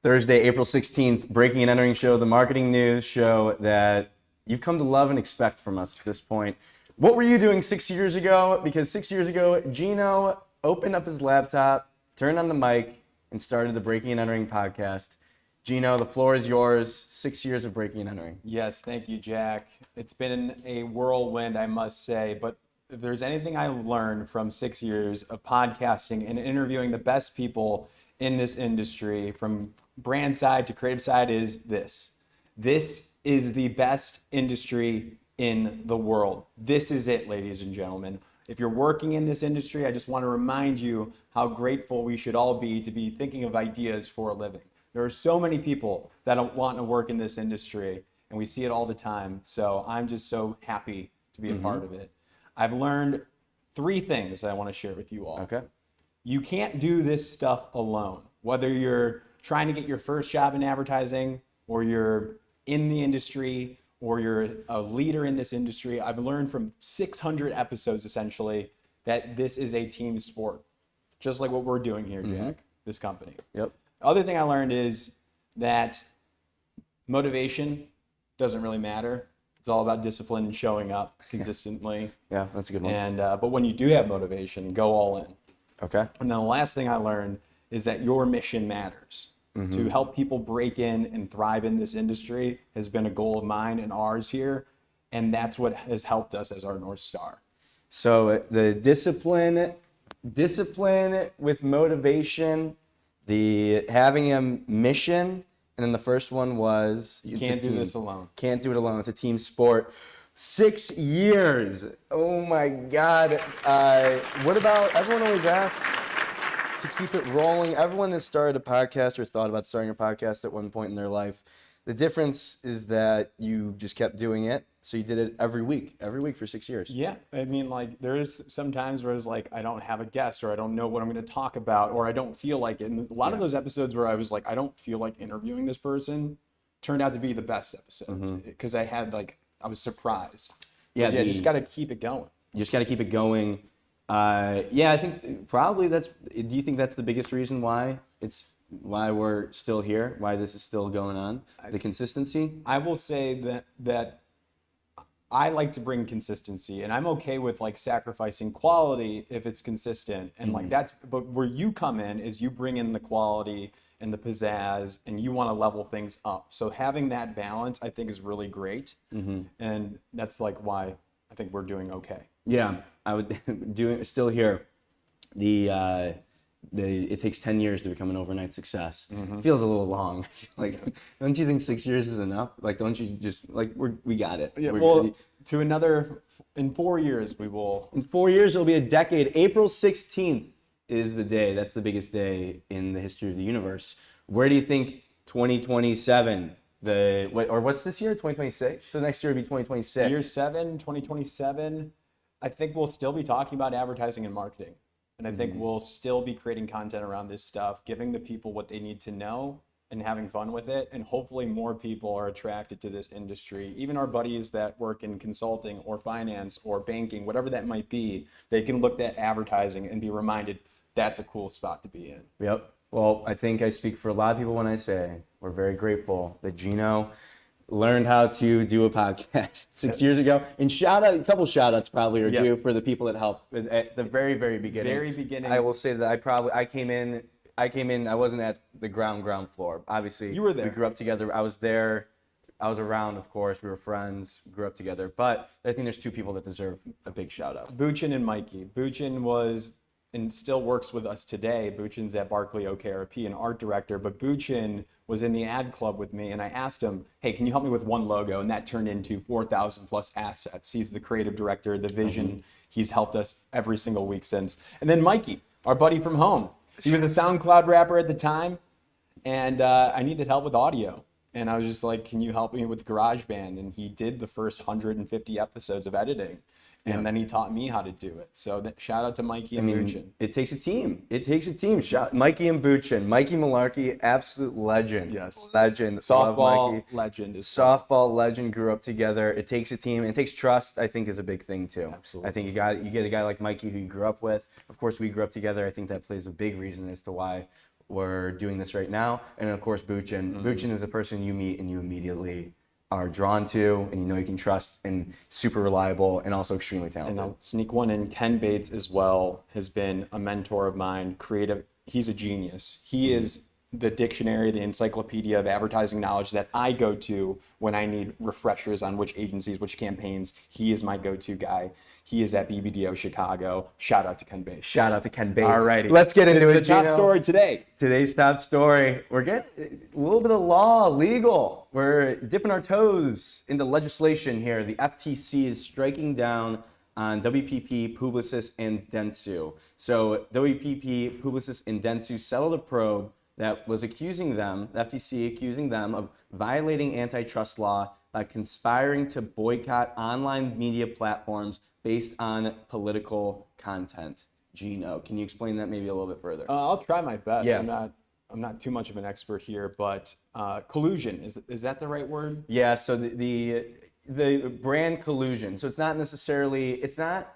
Thursday, April 16th, Breaking and Entering Show, the marketing news show that you've come to love and expect from us at this point. What were you doing 6 years ago? Because 6 years ago, Gino opened up his laptop, turned on the mic, and started the Breaking and Entering podcast. Gino, the floor is yours. 6 years of Breaking and Entering. Yes, thank you, Jack. It's been a whirlwind, I must say, but if there's anything I learned from 6 years of podcasting and interviewing the best people in this industry, from brand side to creative side, is this. This is the best industry in the world. This is it, ladies and gentlemen. If you're working in this industry, I just want to remind you how grateful we should all be to be thinking of ideas for a living. There are so many people that want to work in this industry, and we see it all the time. So I'm just so happy to be a part of it. I've learned 3 things that I want to share with you all. Okay. You can't do this stuff alone. Whether you're trying to get your first job in advertising, or you're in the industry, or you're a leader in this industry, I've learned from 600 episodes essentially that this is a team sport, just like what we're doing here, Jack, this company. Yep. The other thing I learned is that motivation doesn't really matter. It's all about discipline and showing up consistently. Yeah, that's a good one. And but when you do have motivation, go all in. Okay. And then the last thing I learned is that your mission matters. To help people break in and thrive in this industry has been a goal of mine and ours here. And that's what has helped us as our North Star. So the discipline with motivation, the having a mission, and then the first one was You can't do this alone. Can't do it alone. It's a team sport. 6 years. Oh my God. What about, everyone always asks to keep it rolling. Everyone that started a podcast or thought about starting a podcast at one point in their life, the difference is that you just kept doing it. So you did it every week for 6 years. Yeah. I mean, like, there is some times where it's like, I don't have a guest, or I don't know what I'm going to talk about, or I don't feel like it. And a lot of those episodes where I was like, I don't feel like interviewing this person turned out to be the best episodes because I was surprised. Yeah, But just got to keep it going. You just got to keep it going. I think probably do you think that's the biggest reason why we're still here, why this is still going on? The consistency? I will say that I like to bring consistency, and I'm okay with like sacrificing quality if it's consistent. And like but where you come in is you bring in the quality and the pizzazz, and you want to level things up. So having that balance, I think, is really great. And that's like why I think we're doing okay. Yeah, I would still here. It takes 10 years to become an overnight success. It feels a little long. Like, don't you think 6 years is enough? Like, don't you just like we got it? Yeah, in 4 years we will. In 4 years it'll be a decade. April 16th is the day. That's the biggest day in the history of the universe. Where do you think 2027? What's this year? 2026. So next year will be 2026. Year 7, 2027. I think we'll still be talking about advertising and marketing. And I think we'll still be creating content around this stuff, giving the people what they need to know and having fun with it. And hopefully more people are attracted to this industry. Even our buddies that work in consulting or finance or banking, whatever that might be, they can look at advertising and be reminded that's a cool spot to be in. Yep. Well, I think I speak for a lot of people when I say we're very grateful that Gino learned how to do a podcast 6 years ago. And a couple shout outs probably are due for the people that helped at the very, very beginning. Very beginning. I will say that I came in, I wasn't at the ground floor. Obviously, you were there. We grew up together. I was there. I was around, of course. We were friends, grew up together. But I think there's 2 people that deserve a big shout out. Buchin and Mikey. Buchin was and still works with us today. Buchin's at Barclay OKRP, an art director, but Buchin was in the ad club with me, and I asked him, hey, can you help me with one logo? And that turned into 4,000 plus assets. He's the creative director, the vision. He's helped us every single week since. And then Mikey, our buddy from home. He was a SoundCloud rapper at the time, and I needed help with audio. And I was just like, can you help me with GarageBand? And he did the first 150 episodes of editing. And then he taught me how to do it. So shout out to Mikey and Buchin. It takes a team. It takes a team. Mikey and Buchin. Mikey Malarkey, absolute legend. Yes. Legend. Love Softball Mikey. legend. Softball legend, grew up together. It takes a team, and it takes trust, I think, is a big thing too. Absolutely. I think you get a guy like Mikey who you grew up with. Of course, we grew up together. I think that plays a big reason as to why we're doing this right now. And of course, Buchin. Buchin is a person you meet and you immediately are drawn to, and you know you can trust, and super reliable, and also extremely talented. And I'll sneak one in. Ken Bates as well has been a mentor of mine. Creative. He's a genius. He is the dictionary, the encyclopedia of advertising knowledge that I go to when I need refreshers on which agencies, which campaigns. He is my go-to guy. He is at BBDO Chicago. Shout out to Ken Bates. Shout out to Ken Bates. Alrighty. Let's get into it, The top Gino. story today. Today's top story. We're getting a little bit of law, legal. We're dipping our toes into legislation here. The FTC is striking down on WPP, Publicis, and Dentsu. So WPP, Publicis, and Dentsu settled a probe that was accusing them, the FTC accusing them of violating antitrust law by conspiring to boycott online media platforms based on political content. Gino, can you explain that maybe a little bit further? I'll try my best. Yeah. I'm not too much of an expert here, but collusion, is that the right word? Yeah, so the brand collusion. So it's not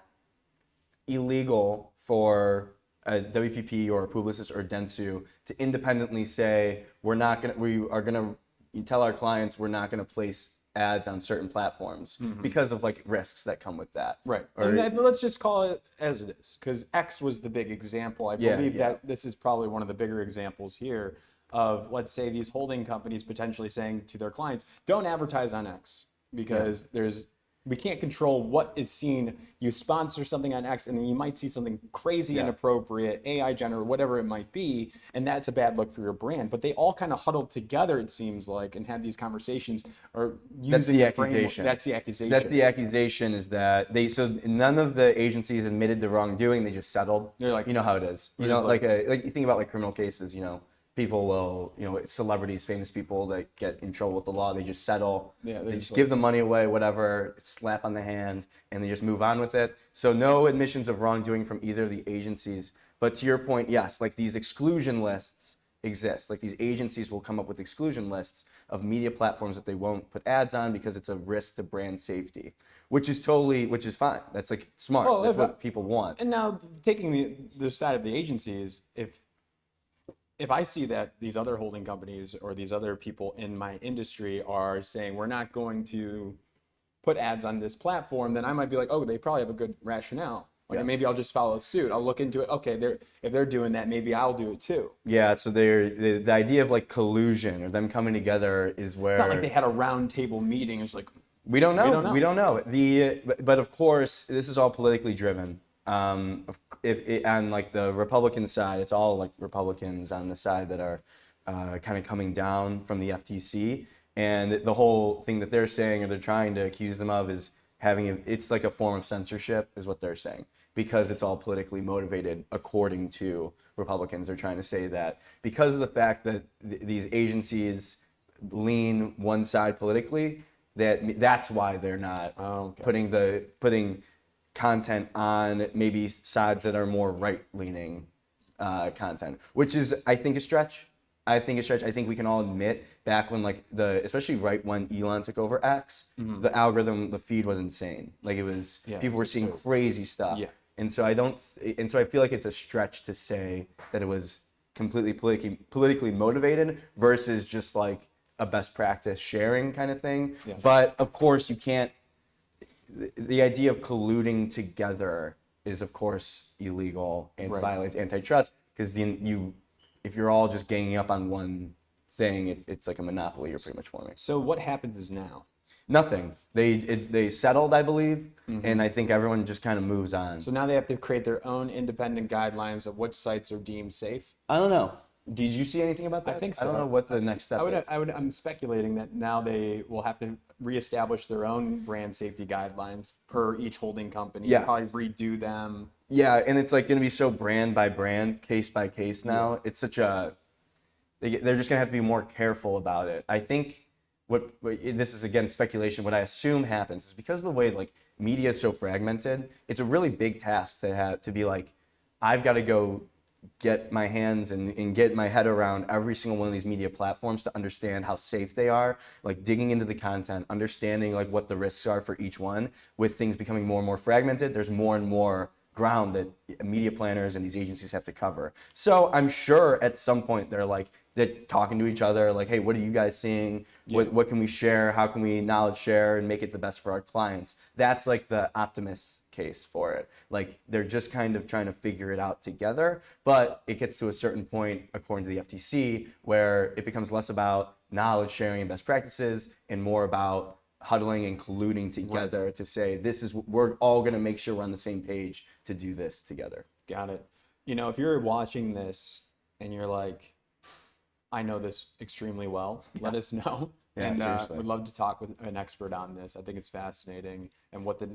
illegal for a WPP or a Publicis or Dentsu to independently say you tell our clients we're not going to place ads on certain platforms because of like risks that come with that. Right. Or, And then let's just call it as it is, because X was the big example. I believe that this is probably one of the bigger examples here of, let's say, these holding companies potentially saying to their clients, don't advertise on X because we can't control what is seen. You sponsor something on X and then you might see something crazy inappropriate, AI generated, whatever it might be, and that's a bad look for your brand. But they all kind of huddled together, it seems like, and had these conversations or using That's the accusation. That's the accusation. That's the accusation is that so none of the agencies admitted to wrongdoing. They just settled. They're like, you know how it is. You know, like you think about like criminal cases. You know, people will, celebrities, famous people that get in trouble with the law, they just settle. Yeah, they just give the money away, whatever, slap on the hand, and they just move on with it. So no admissions of wrongdoing from either of the agencies. But to your point, yes, like these exclusion lists exist. Like these agencies will come up with exclusion lists of media platforms that they won't put ads on because it's a risk to brand safety, which is fine. That's like smart. Well, that's what people want. And now taking the side of the agencies, if I see that these other holding companies or these other people in my industry are saying we're not going to put ads on this platform, then I might be like, oh, they probably have a good rationale. Like maybe I'll just follow suit. I'll look into it. Okay, if they're doing that, maybe I'll do it too. Yeah, so the idea of like collusion or them coming together is where It's not like they had a round table meeting. It's like we don't know. We don't know. But of course, this is all politically driven. If on like the Republican side, it's all like Republicans on the side that are kind of coming down from the FTC, and the whole thing that they're saying or they're trying to accuse them of is it's like a form of censorship, is what they're saying, because it's all politically motivated. According to Republicans, they're trying to say that because of the fact that these agencies lean one side politically, that's why they're not putting content on maybe sides that are more right-leaning content, which is, I think, a stretch. I think we can all admit back when especially right when Elon took over X, the algorithm, the feed was insane. Like it was, people were seeing crazy stuff. Yeah. And so I feel like it's a stretch to say that it was completely politically motivated versus just like a best practice sharing kind of thing. Yeah. But of course you can't, the idea of colluding together is of course illegal and violates antitrust, because if you're all just ganging up on one thing, it's like a monopoly you're pretty much forming. So what happens now? Nothing. They settled, I believe, and I think everyone just kind of moves on. So now they have to create their own independent guidelines of which sites are deemed safe? I don't know. Did you see anything about that? I think so. I don't know what the next step is. I'm speculating that now they will have to reestablish their own brand safety guidelines per each holding company. Yeah. Probably redo them. Yeah, and it's like going to be so brand by brand, case by case now. Yeah. It's they're just going to have to be more careful about it. I think this is again speculation. What I assume happens is because of the way like media is so fragmented, it's a really big task to be like, I've got to go get my hands and get my head around every single one of these media platforms to understand how safe they are, like digging into the content, understanding like what the risks are for each one. With things becoming more and more fragmented, there's more and more ground that media planners and these agencies have to cover. So I'm sure at some point they're talking to each other, like, hey, what are you guys seeing? Yeah. What can we share? How can we knowledge share and make it the best for our clients? That's like the optimist case for it. Like they're just kind of trying to figure it out together, but it gets to a certain point, according to the FTC, where it becomes less about knowledge sharing and best practices and more about huddling and colluding together to say, we're all going to make sure we're on the same page to do this together. Got it. If you're watching this and you're like, I know this extremely well, let us know. Yeah, and seriously. would love to talk with an expert on this. I think it's fascinating, and what the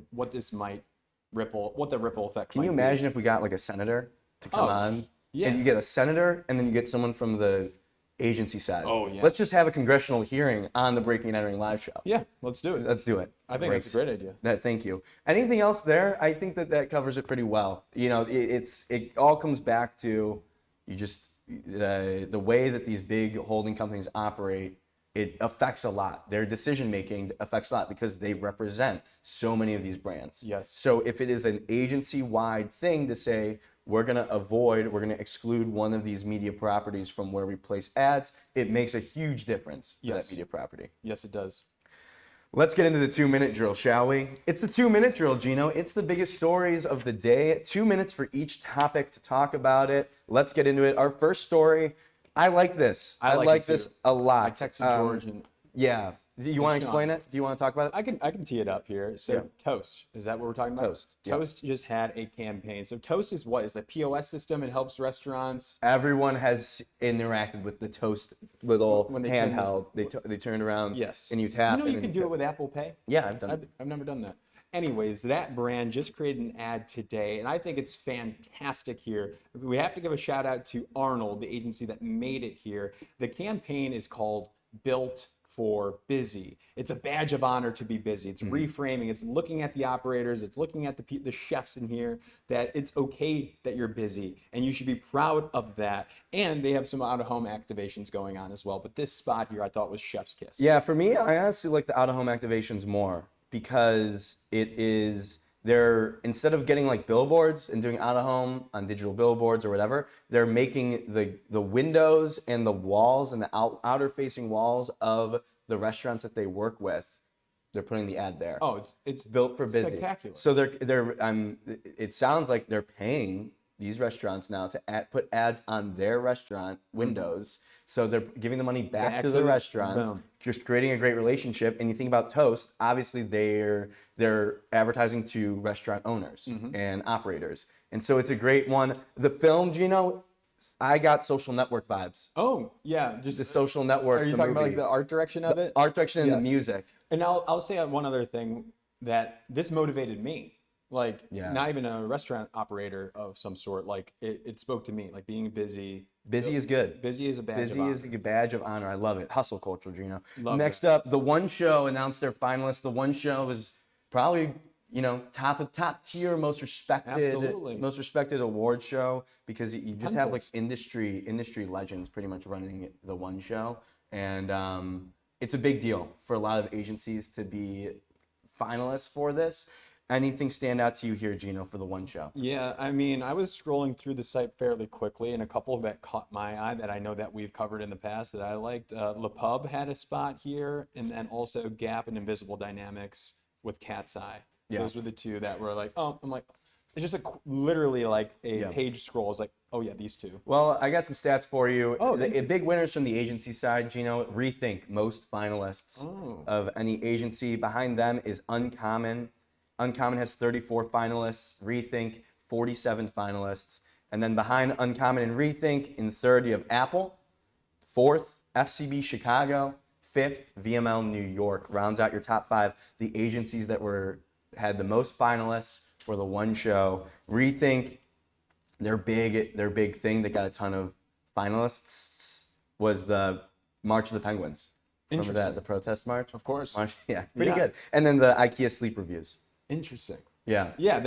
ripple effect. Can you imagine if we got like a senator to come on? Yeah. And you get a senator and then you get someone from the agency side. Oh, yeah. Let's just have a congressional hearing on the Breaking and Entering live show. Yeah, let's do it. Let's do it. I think that's a great idea. Thank you. Anything else there? I think that covers it pretty well. It all comes back to the way that these big holding companies operate. It affects a lot. Their decision making affects a lot because they represent so many of these brands. Yes. So if it is an agency-wide thing to say we're going to exclude one of these media properties from where we place ads, it makes a huge difference for that media property. Yes, it does. Let's get into the 2-minute drill, shall we? It's the 2-minute drill, Gino. It's the biggest stories of the day. 2 minutes for each topic to talk about it. Let's get into it. Our first story, I like this. I like this a lot. I texted George and yeah. Do you want to explain it? Do you want to talk about it? I can tee it up here. So Toast, is that what we're talking about? Toast, yeah. Toast just had a campaign. So Toast is what? Is a POS system. It helps restaurants. Everyone has interacted with the Toast little When they handheld. They turn around. Yes. And you tap. You can do it with Apple Pay. Yeah, I've done it. I've never done that. Anyways, that brand just created an ad today, and I think it's fantastic here. We have to give a shout out to Arnold, the agency that made it here. The campaign is called Built for Busy. It's a badge of honor to be busy. It's reframing. It's looking at the operators. It's looking at the chefs in here, that it's okay that you're busy, and you should be proud of that. And they have some out-of-home activations going on as well. But this spot here I thought was chef's kiss. Yeah, for me, I honestly like the out-of-home activations more because they're instead of getting like billboards and doing out-of-home on digital billboards or whatever, they're making the windows and the walls and the outer-facing walls of the restaurants that they work with. They're putting the ad there. Oh, it's Built for busy. spectacular. So it sounds like they're paying these restaurants now to put ads on their restaurant windows. So they're giving the money back to the restaurants, just creating a great relationship. And you think about Toast, obviously they're advertising to restaurant owners and operators. And so it's a great one. The film, Gino, I got Social Network vibes. Oh, yeah. Just The Social Network. Are you talking about like the art direction of it? art direction and Yes. the music? And I'll say one other thing, that this motivated me. Like, Yeah. not even a restaurant operator of some sort. Like, it spoke to me. Like, being busy. Busy is good. Busy is a badge of Busy honor. is a badge of honor. I love it. Hustle culture, Gino. Love Next up, The One Show announced their finalists. The One Show is probably, top tier, most respected award show because you just have like industry legends pretty much running The One Show, and it's a big deal for a lot of agencies to be finalists for this. Anything stand out to you here, Gino, for The One Show? Yeah, I mean, I was scrolling through the site fairly quickly, and a couple that caught my eye that I know that we've covered in the past that I liked. Olipop had a spot here, and then also Gap and Invisible Dynamics with Cat's Eye. Yeah. Those were the two that were like, oh, I'm like, it's just literally like a page scroll. It's like, oh yeah, these two. Well, I got some stats for you. Oh, the big winners from the agency side, Gino. Rethink, most finalists of any agency. Behind them is Uncommon. Uncommon has 34 finalists. Rethink, 47 finalists. And then behind Uncommon and Rethink, in third, you have Apple. Fourth, FCB Chicago. Fifth, VML New York. Rounds out your top 5. The agencies that had the most finalists for The One Show. Rethink, their big thing that got a ton of finalists was the March of the Penguins. Remember that, the protest march? Of course. Yeah, pretty Yeah. good. And then the IKEA sleep reviews. Interesting. Yeah. Yeah,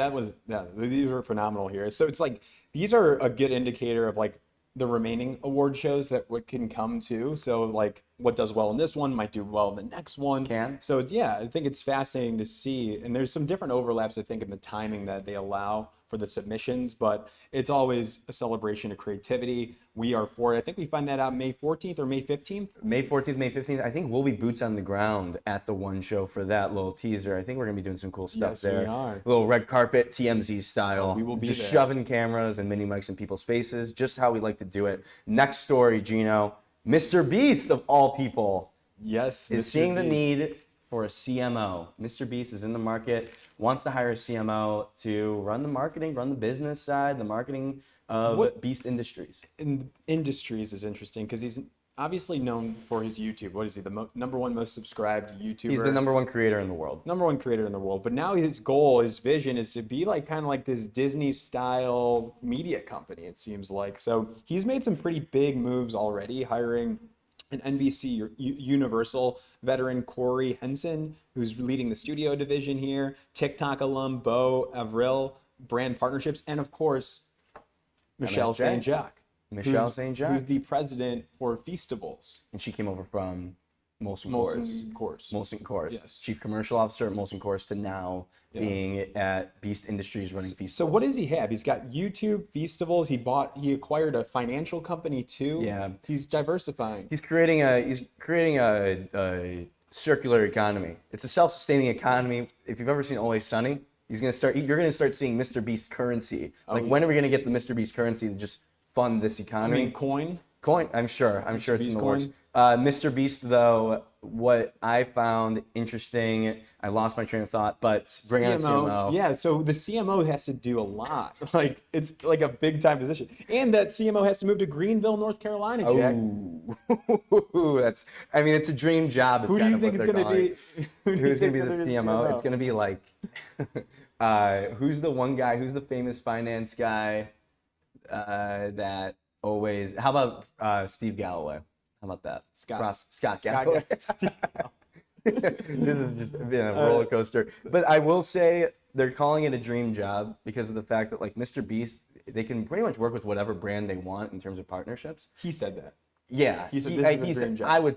these were phenomenal here. So it's like these are a good indicator of like the remaining award shows that what can come to. So like what does well in this one might do well in the next one. Can. So yeah, I think it's fascinating to see. And there's some different overlaps, I think, in the timing that they allow for the submissions, but it's always a celebration of creativity. We are for it. I think we find that out May 14th or May 15th. May 14th, May 15th. I think we'll be boots on the ground at the one show for that little teaser. I think we're going to be doing some cool stuff Yes, there. we are. A little red carpet, TMZ style. We will be just there. shoving cameras and mini mics in people's faces, just how we like to do it. Next story, Gino. Mr. Beast, of all people, Yes, is Mr. seeing the Beast. need for a CMO. Mr. Beast is in the market, wants to hire a CMO to run the marketing, run the business side, the marketing of Beast Industries. In industries is interesting because he's obviously known for his YouTube. What is he? The number one most subscribed YouTuber. He's the number one creator in the world. Number one creator in the world. But now his goal, his vision is to be like kind of like this Disney style media company, it seems like. So he's made some pretty big moves already, hiring an NBC Universal veteran, Corey Henson, who's leading the studio division here, TikTok alum Bo Avril, brand partnerships, and of course, Michelle MSJ. St. Jacques. Michelle St. Jacques. Who's the president for Feastables. And she came over from Molson Molson Coors. Coors. Molson Coors. Yes. Chief Commercial Officer at Molson Coors to now being at Beast Industries running Feastables. So what does he have? He's got YouTube, Feastables. He acquired a financial company too. Yeah. He's diversifying. He's creating a circular economy. It's a self-sustaining economy. If you've ever seen Always Sunny, you're gonna start seeing Mr. Beast currency. When are we gonna get the Mr. Beast currency to just fund this I economy? mean, coin. Coin, I'm sure it's in Beast the coin? works. Mr. Beast, though, what I found interesting, I lost my train of thought, but bring on CMO. Yeah, so the CMO has to do a lot. Like it's like a big time position, and that CMO has to move to Greenville, North Carolina. Jack. Ooh, it's a dream job. Who do you think is going to be? Who's going to be the CMO? It's going to be like, who's the one guy? Who's the famous finance guy that always? How about Steve Galloway? How about that? Scott Galloway. This has just been a roller coaster. But I will say they're calling it a dream job because of the fact that like Mr. Beast, they can pretty much work with whatever brand they want in terms of partnerships. He said that. Yeah, He said this is a dream job.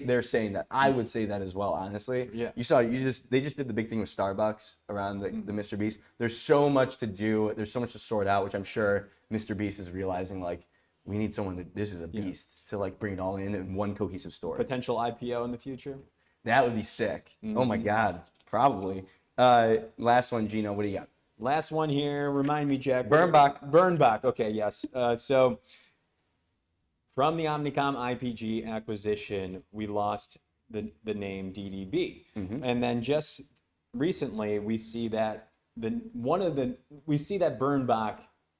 They're saying that. I would say that as well, honestly. Yeah. They just did the big thing with Starbucks around the Mr. Beast. There's so much to do. There's so much to sort out, which I'm sure Mr. Beast is realizing. Like, we need someone this is a beast to like bring it all in one cohesive story. Potential IPO in the future. That would be sick. Oh my God, probably. Last one, Gino. What do you got? Last one here. Remind me, Jack. Bernbach. Bernbach. Okay, yes. So from the Omnicom IPG acquisition, we lost the name DDB, and then just recently we see that Bernbach,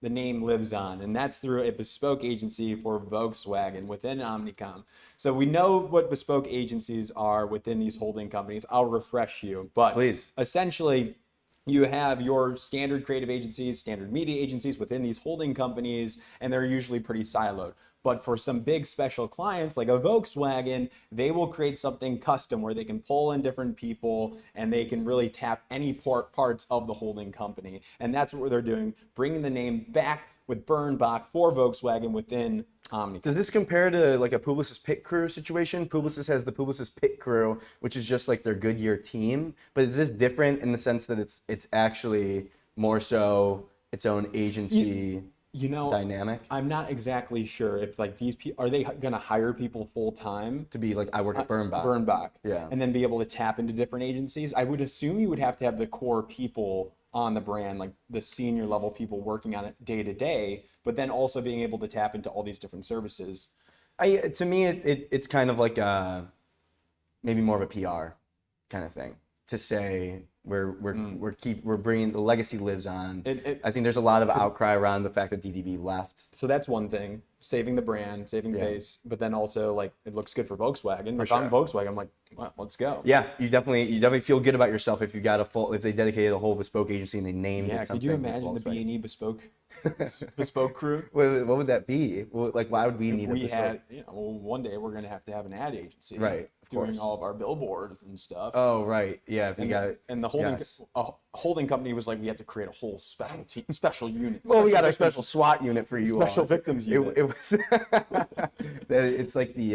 the name lives on, and that's through a bespoke agency for Volkswagen within Omnicom. So we know what bespoke agencies are within these holding companies. I'll refresh you, but Please. essentially you have your standard creative agencies, standard media agencies within these holding companies, and they're usually pretty siloed. But for some big special clients like a Volkswagen, they will create something custom where they can pull in different people and they can really tap any parts of the holding company. And that's what they're doing, bringing the name back with Bernbach for Volkswagen within Omnicom. Does this compare to like a Publicis Pit Crew situation? Publicis has the Publicis Pit Crew, which is just like their Goodyear team. But is this different in the sense that it's actually more so its own agency dynamic? I'm not exactly sure if like these people, are they going to hire people full time? To be like, I work at Bernbach. Bernbach. Yeah. And then be able to tap into different agencies. I would assume you would have to have the core people on the brand, like the senior level people working on it day to day, but then also being able to tap into all these different services. To me, it's kind of like maybe more of a PR kind of thing to say, We're bringing the legacy lives on. It- I think there's a lot of outcry around the fact that DDB left. So that's one thing, saving the brand, saving face, but then also like it looks good for Volkswagen. If I'm Volkswagen, I'm like, well, let's go. Yeah, you definitely feel good about yourself if you got if they dedicated a whole bespoke agency and they named it something. Could you imagine the Volkswagen. B&E bespoke crew? What would that be? Like, why would we need a We bespoke? had, well, one day we're going to have an ad agency, Right, of doing course. all of our billboards and stuff. Oh, right. Yeah, if you got it. And the holding company was like, we have to create a whole special unit. Well, we got our victims- special SWAT unit for you special all. victims unit. It was. It's like the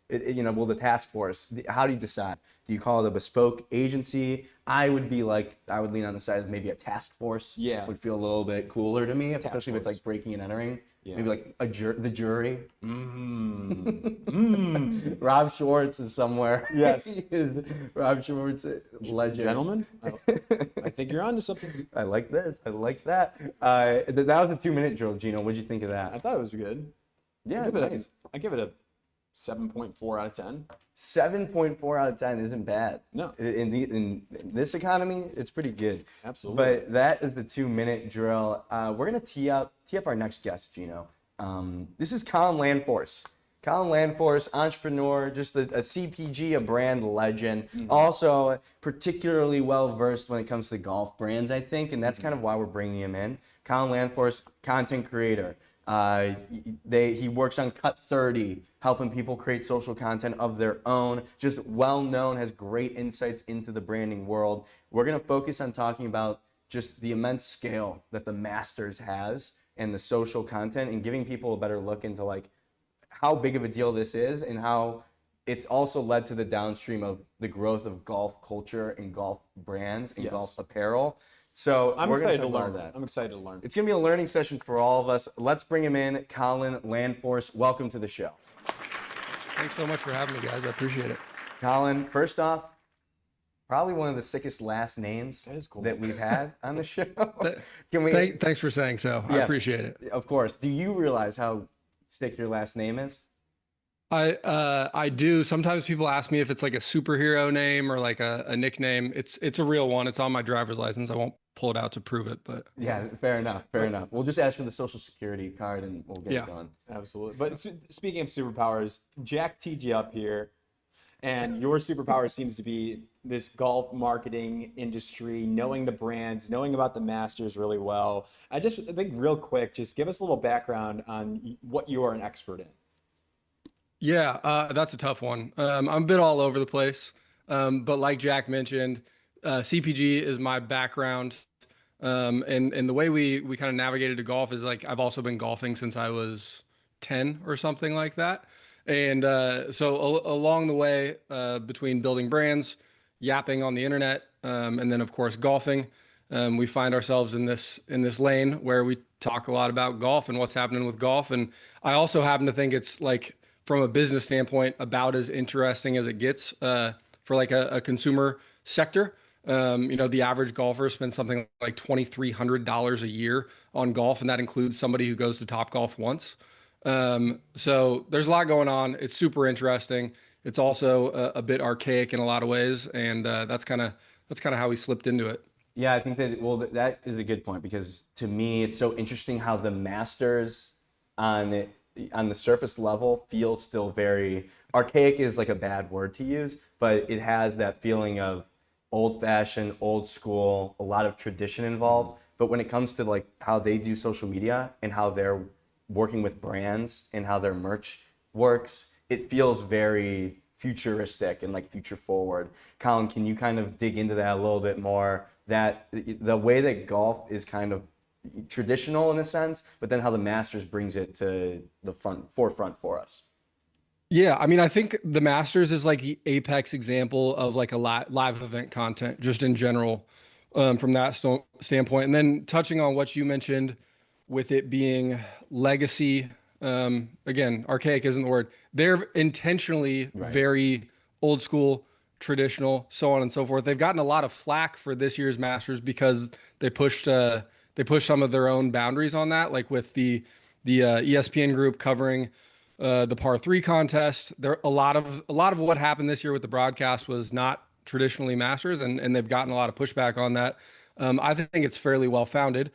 the task force. How do you decide? Do you call it a bespoke agency? I would lean on the side of maybe a task force. Yeah. Would feel a little bit cooler to me, especially if it's like breaking and entering. Yeah. Maybe like the jury. Rob Schwartz is somewhere. Yes. Rob Schwartz, legend. Gentlemen, I think you're onto something. I like this. I like that. That was a 2-minute drill, Gino. What'd you think of I that? thought it was good. Yeah, nice. I give it a 7.4 out of 10. 7.4 out of 10 isn't bad. No. In this economy, it's pretty good. Absolutely. But that is the 2-minute drill. We're gonna tee up our next guest, Gino. This is Colin Landforce. Colin Landforce, entrepreneur, just a CPG, a brand legend. Also particularly well versed when it comes to golf brands, I think, and that's kind of why we're bringing him in. Colin Landforce, content creator. He works on Cut 30, helping people create social content of their own. Just well known, has great insights into the branding world. We're gonna focus on talking about just the immense scale that the Masters has and the social content, and giving people a better look into like how big of a deal this is and how it's also led to the downstream of the growth of golf culture and golf brands and golf apparel. So I'm we're gonna excited to talk about learn that. I'm excited to learn. It's going to be a learning session for all of us. Let's bring him in. Colin Landforce, welcome to the show. Thanks so much for having me, guys. I appreciate it. Colin, first off, probably one of the sickest last names That is cool. that we've had on the show. Can we? Thanks for saying so. I appreciate it. Of course. Do you realize how sick your last name is? I do. Sometimes people ask me if it's like a superhero name or like a nickname. It's a real one. It's on my driver's license. I won't pull it out to prove it, but Yeah, fair enough. Fair enough. We'll just ask for the social security card and we'll get it done. Absolutely. But speaking of superpowers, Jack teed you up here, and your superpower seems to be this golf marketing industry, knowing the brands, knowing about the Masters really well. I think real quick, just give us a little background on what you are an expert in. yeah, that's a tough one. I'm a bit all over the place, but like Jack mentioned, CPG is my background, and the way we kind of navigated to golf is like I've also been golfing since I was 10 or something like that. And so along the way, between building brands, yapping on the internet, and then of course golfing, we find ourselves in this lane where we talk a lot about golf and what's happening with golf. And I also happen to think it's like from a business standpoint about as interesting as it gets for like a consumer sector. The average golfer spends something like $2,300 a year on golf, and that includes somebody who goes to Topgolf once. So there's a lot going on. It's super interesting. It's also a bit archaic in a lot of ways, and that's kind of how we slipped into it. Yeah, I think that is a good point, because to me it's so interesting how the Masters on the surface level feels still very archaic, is like a bad word to use, but it has that feeling of old-fashioned, old school, a lot of tradition involved. But when it comes to like how they do social media and how they're working with brands and how their merch works, it feels very futuristic and like future forward. Colin, can you kind of dig into that a little bit more? That the way that golf is kind of traditional in a sense, but then how the Masters brings it to the forefront for us. Yeah, I mean, I think the Masters is like the apex example of like a live event content, just in general, from that standpoint. And then touching on what you mentioned with it being legacy, again, archaic isn't the word. They're intentionally very old school, traditional, so on and so forth. They've gotten a lot of flack for this year's Masters because they pushed some of their own boundaries on that, like with the ESPN group covering the par 3 contest. There a lot of what happened this year with the broadcast was not traditionally masters, and they've gotten a lot of pushback on that. I think it's fairly well founded,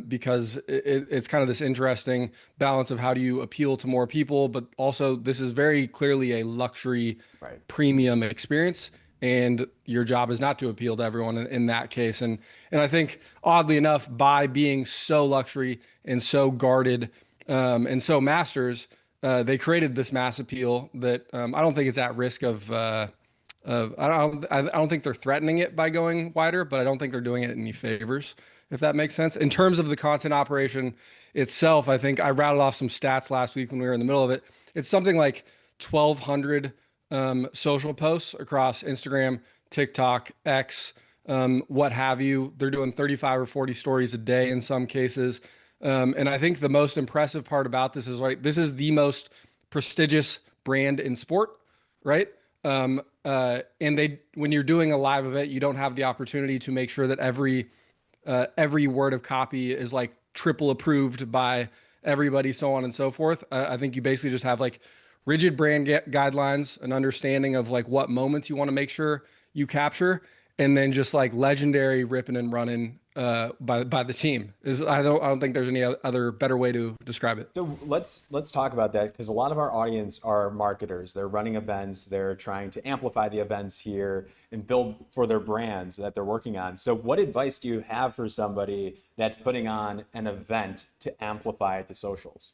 because it's kind of this interesting balance of how do you appeal to more people, but also this is very clearly a luxury Right. premium experience, and your job is not to appeal to everyone in that case. And I think oddly enough, by being so luxury and so guarded, and so masters, they created this mass appeal that I don't think it's at risk of. I don't think they're threatening it by going wider, but I don't think they're doing it any favors, if that makes sense. In terms of the content operation itself, I think I rattled off some stats last week when we were in the middle of it. It's something like 1,200 social posts across Instagram, TikTok, X, what have you. They're doing 35 or 40 stories a day in some cases. And I think the most impressive part about this is like, this is the most prestigious brand in sport, right? And when you're doing a live event, you don't have the opportunity to make sure that every word of copy is like triple approved by everybody, so on and so forth. I think you basically just have like rigid brand guidelines, an understanding of like what moments you want to make sure you capture, and then just like legendary ripping and running by the team. I don't think there's any other better way to describe it. So let's talk about that, because a lot of our audience are marketers. They're running events. They're trying to amplify the events here and build for their brands that they're working on. So what advice do you have for somebody that's putting on an event to amplify it to socials?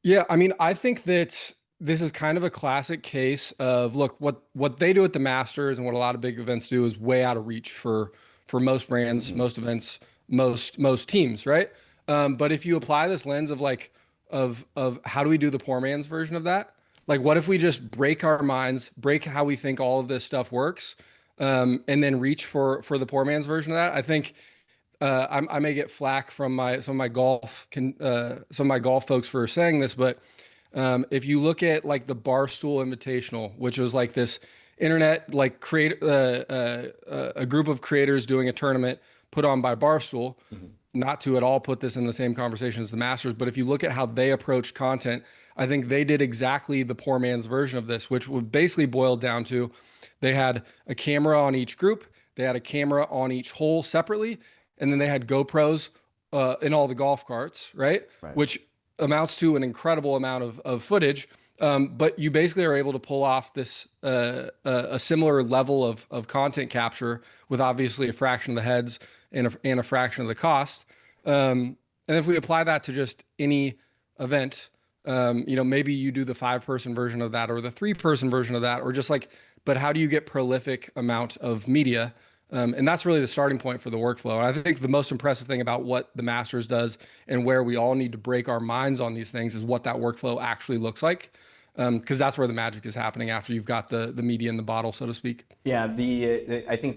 Yeah, I mean, I think that this is kind of a classic case of, look, what they do at the Masters and what a lot of big events do is way out of reach for most brands, most events, most teams, right? But if you apply this lens of like of how do we do the poor man's version of that? Like, what if we just break our minds, break how we think all of this stuff works, and then reach for the poor man's version of that? I think I may get flack from some of my golf folks for saying this, but if you look at like the Barstool Invitational, which was like this internet like a group of creators doing a tournament put on by Barstool, not to at all put this in the same conversation as the Masters, but if you look at how they approach content, I think they did exactly the poor man's version of this, which would basically boil down to they had a camera on each group, they had a camera on each hole separately, and then they had GoPros in all the golf carts, right? Which amounts to an incredible amount of footage. But you basically are able to pull off this a similar level of content capture with obviously a fraction of the heads and a fraction of the cost. And if we apply that to just any event, maybe you do the 5-person version of that or the 3-person version of that, or just like, but how do you get prolific amount of media? And that's really the starting point for the workflow. And I think the most impressive thing about what the Masters does and where we all need to break our minds on these things is what that workflow actually looks like. Because that's where the magic is happening after you've got the media in the bottle, so to speak. Yeah, I think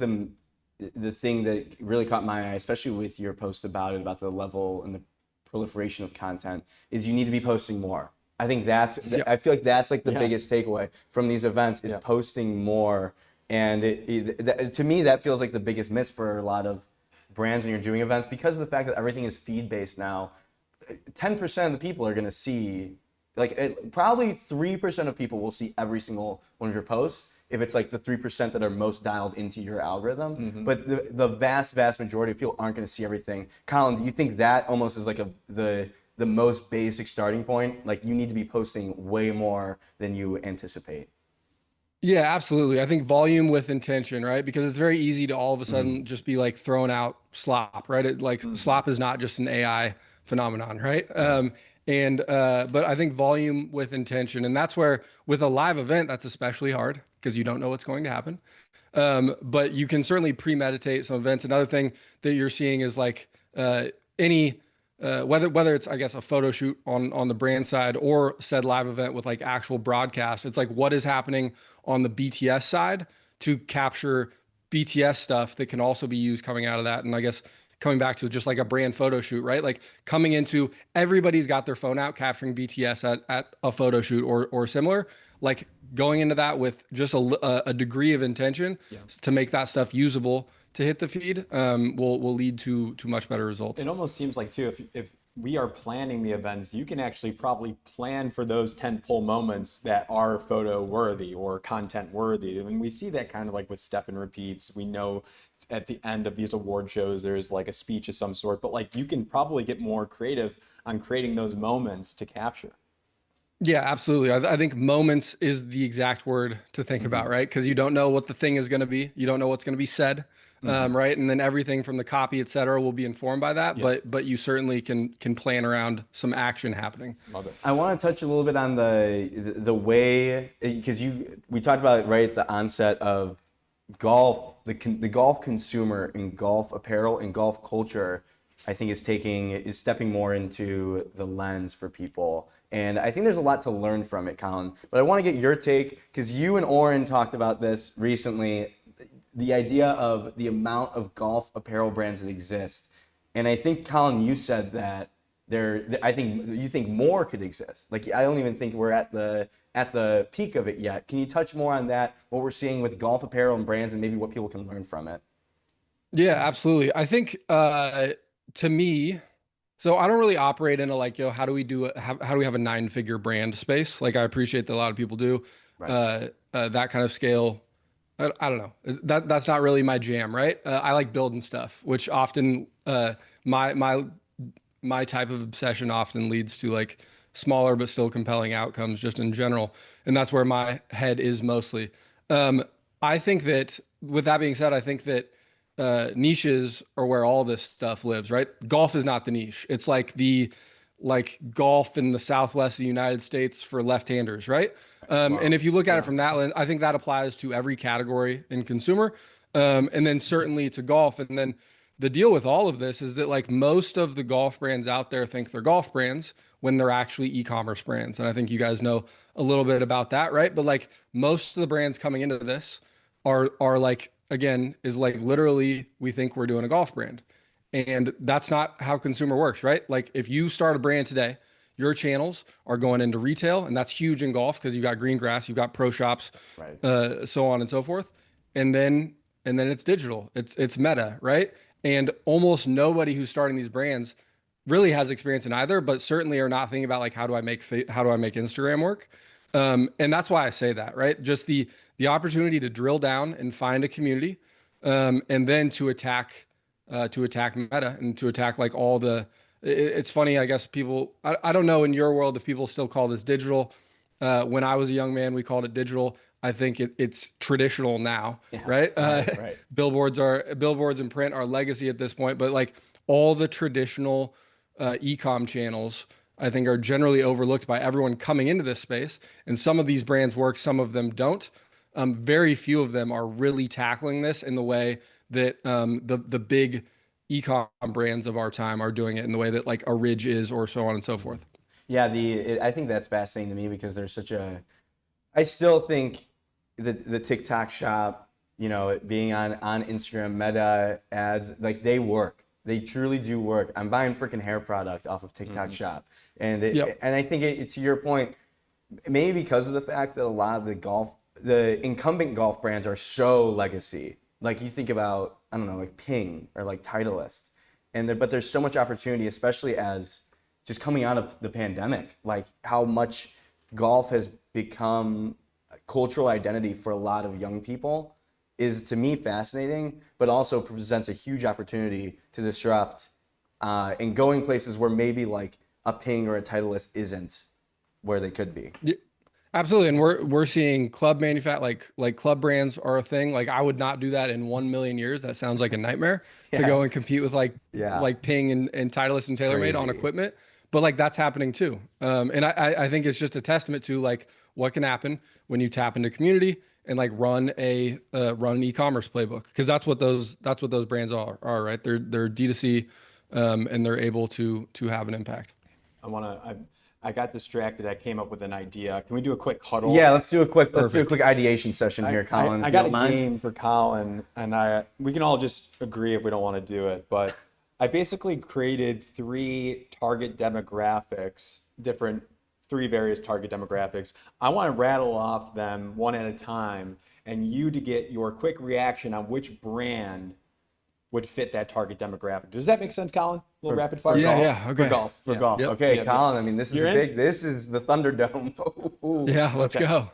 the thing that really caught my eye, especially with your post about the level and the proliferation of content, is you need to be posting more. I think I feel like that's like the biggest takeaway from these events is posting more. And to me, that feels like the biggest miss for a lot of brands when you're doing events, because of the fact that everything is feed-based now. 10% of the people are going to see, probably 3% of people will see every single one of your posts, if it's like the 3% that are most dialed into your algorithm. But the vast majority of people aren't going to see everything. Colin, do you think that almost is like the most basic starting point? Like, you need to be posting way more than you anticipate. Yeah, absolutely. I think volume with intention, right? Because it's very easy to all of a sudden just be like throwing out slop, right? Slop is not just an AI phenomenon, right? But I think volume with intention, and that's where with a live event, that's especially hard because you don't know what's going to happen. But you can certainly premeditate some events. Another thing that you're seeing is like whether it's, I guess, a photo shoot on the brand side or said live event with like actual broadcast, it's like what is happening on the BTS side to capture BTS stuff that can also be used coming out of that. And I guess coming back to just like a brand photo shoot, right? Like coming into, everybody's got their phone out capturing BTS at a photo shoot or similar, like going into that with just a degree of intention to make that stuff usable to hit the feed will lead to much better results. It almost seems like too, if we are planning the events, you can actually probably plan for those tentpole moments that are photo worthy or content worthy. And we see that kind of like with step and repeats. We know at the end of these award shows, there's like a speech of some sort, but like you can probably get more creative on creating those moments to capture. Yeah, absolutely. I think moments is the exact word to think about, right? Because you don't know what the thing is going to be. You don't know what's going to be said, right? And then everything from the copy, et cetera, will be informed by that. Yeah. But you certainly can plan around some action happening. Love it. I want to touch a little bit on the way, because we talked about it right at the onset of golf, the golf consumer and golf apparel and golf culture, I think is stepping more into the lens for people. And I think there's a lot to learn from it, Colin. But I want to get your take, because you and Oren talked about this recently, the idea of the amount of golf apparel brands that exist. And I think, Colin, you said that I think you think more could exist. Like, I don't even think we're at the peak of it yet. Can you touch more on that, what we're seeing with golf apparel and brands, and maybe what people can learn from it? Yeah, absolutely. I think to me, so I don't really operate in a like, how do we how do we have a 9-figure brand space? Like, I appreciate that a lot of people do. Right. That kind of scale. I don't know. That's not really my jam, right? I like building stuff, which often my type of obsession often leads to like smaller but still compelling outcomes just in general. And that's where my head is mostly. I think that with that being said, I think that niches are where all this stuff lives, right? Golf is not the niche. It's like golf in the Southwest of the United States for left-handers, right? And if you look at it from that lens, I think that applies to every category in consumer, and then certainly to golf. And then the deal with all of this is that like most of the golf brands out there think they're golf brands when they're actually e-commerce brands. And I think you guys know a little bit about that, right? But like most of the brands coming into this are like, again, is like literally we think we're doing a golf brand. And that's not how consumer works, right? Like if you start a brand today, your channels are going into retail, and that's huge in golf because you've got green grass, you've got pro shops, Right. so on and so forth. And then it's digital. It's meta, right? And almost nobody who's starting these brands really has experience in either, but certainly are not thinking about like how do I make Instagram work? And that's why I say that, right? Just the opportunity to drill down and find a community, and then to attack meta and to attack like all the. It's funny, I guess people. I don't know in your world if people still call this digital. When I was a young man, we called it digital. I think it's traditional now, right? Right. Billboards and print are legacy at this point, but like all the traditional e-com channels, I think are generally overlooked by everyone coming into this space. And some of these brands work, some of them don't. Very few of them are really tackling this in the way that the big e-com brands of our time are doing it in the way that like a Ridge is, or so on and so forth. Yeah, I think that's fascinating to me because there's I still think the TikTok shop, being on Instagram, Meta ads, like they work. They truly do work. I'm buying freaking hair product off of TikTok shop. And and I think to your point, maybe because of the fact that a lot of the incumbent golf brands are so legacy. Like you think about, I don't know, like Ping or like Titleist. But there's so much opportunity, especially as just coming out of the pandemic, like how much golf has become a cultural identity for a lot of young people is to me fascinating, but also presents a huge opportunity to disrupt and going places where maybe like a Ping or a Titleist isn't where they could be. Yeah, absolutely. And we're seeing club like club brands are a thing. Like I would not do that in 1 million years. That sounds like a nightmare to go and compete with like Ping and Titleist and TaylorMade on equipment. But like that's happening too. And I think it's just a testament to like what can happen when you tap into community and like run an e-commerce playbook, because that's what those brands are right. They're D2C, and they're able to have an impact. I got distracted. I came up with an idea. Can we do a quick huddle? Yeah, let's do a quick ideation session here, Colin. I got a game for Colin, and we can all just agree if we don't want to do it. But I basically created three various target demographics. I want to rattle off them one at a time, and you to get your quick reaction on which brand would fit that target demographic. Does that make sense, Colin? A little rapid fire. Yeah, okay. For golf. For golf. Yep. Okay, Yeah, Colin, I mean, this is You're a in? big, this is the Thunderdome. Ooh. Yeah, let's Okay. go.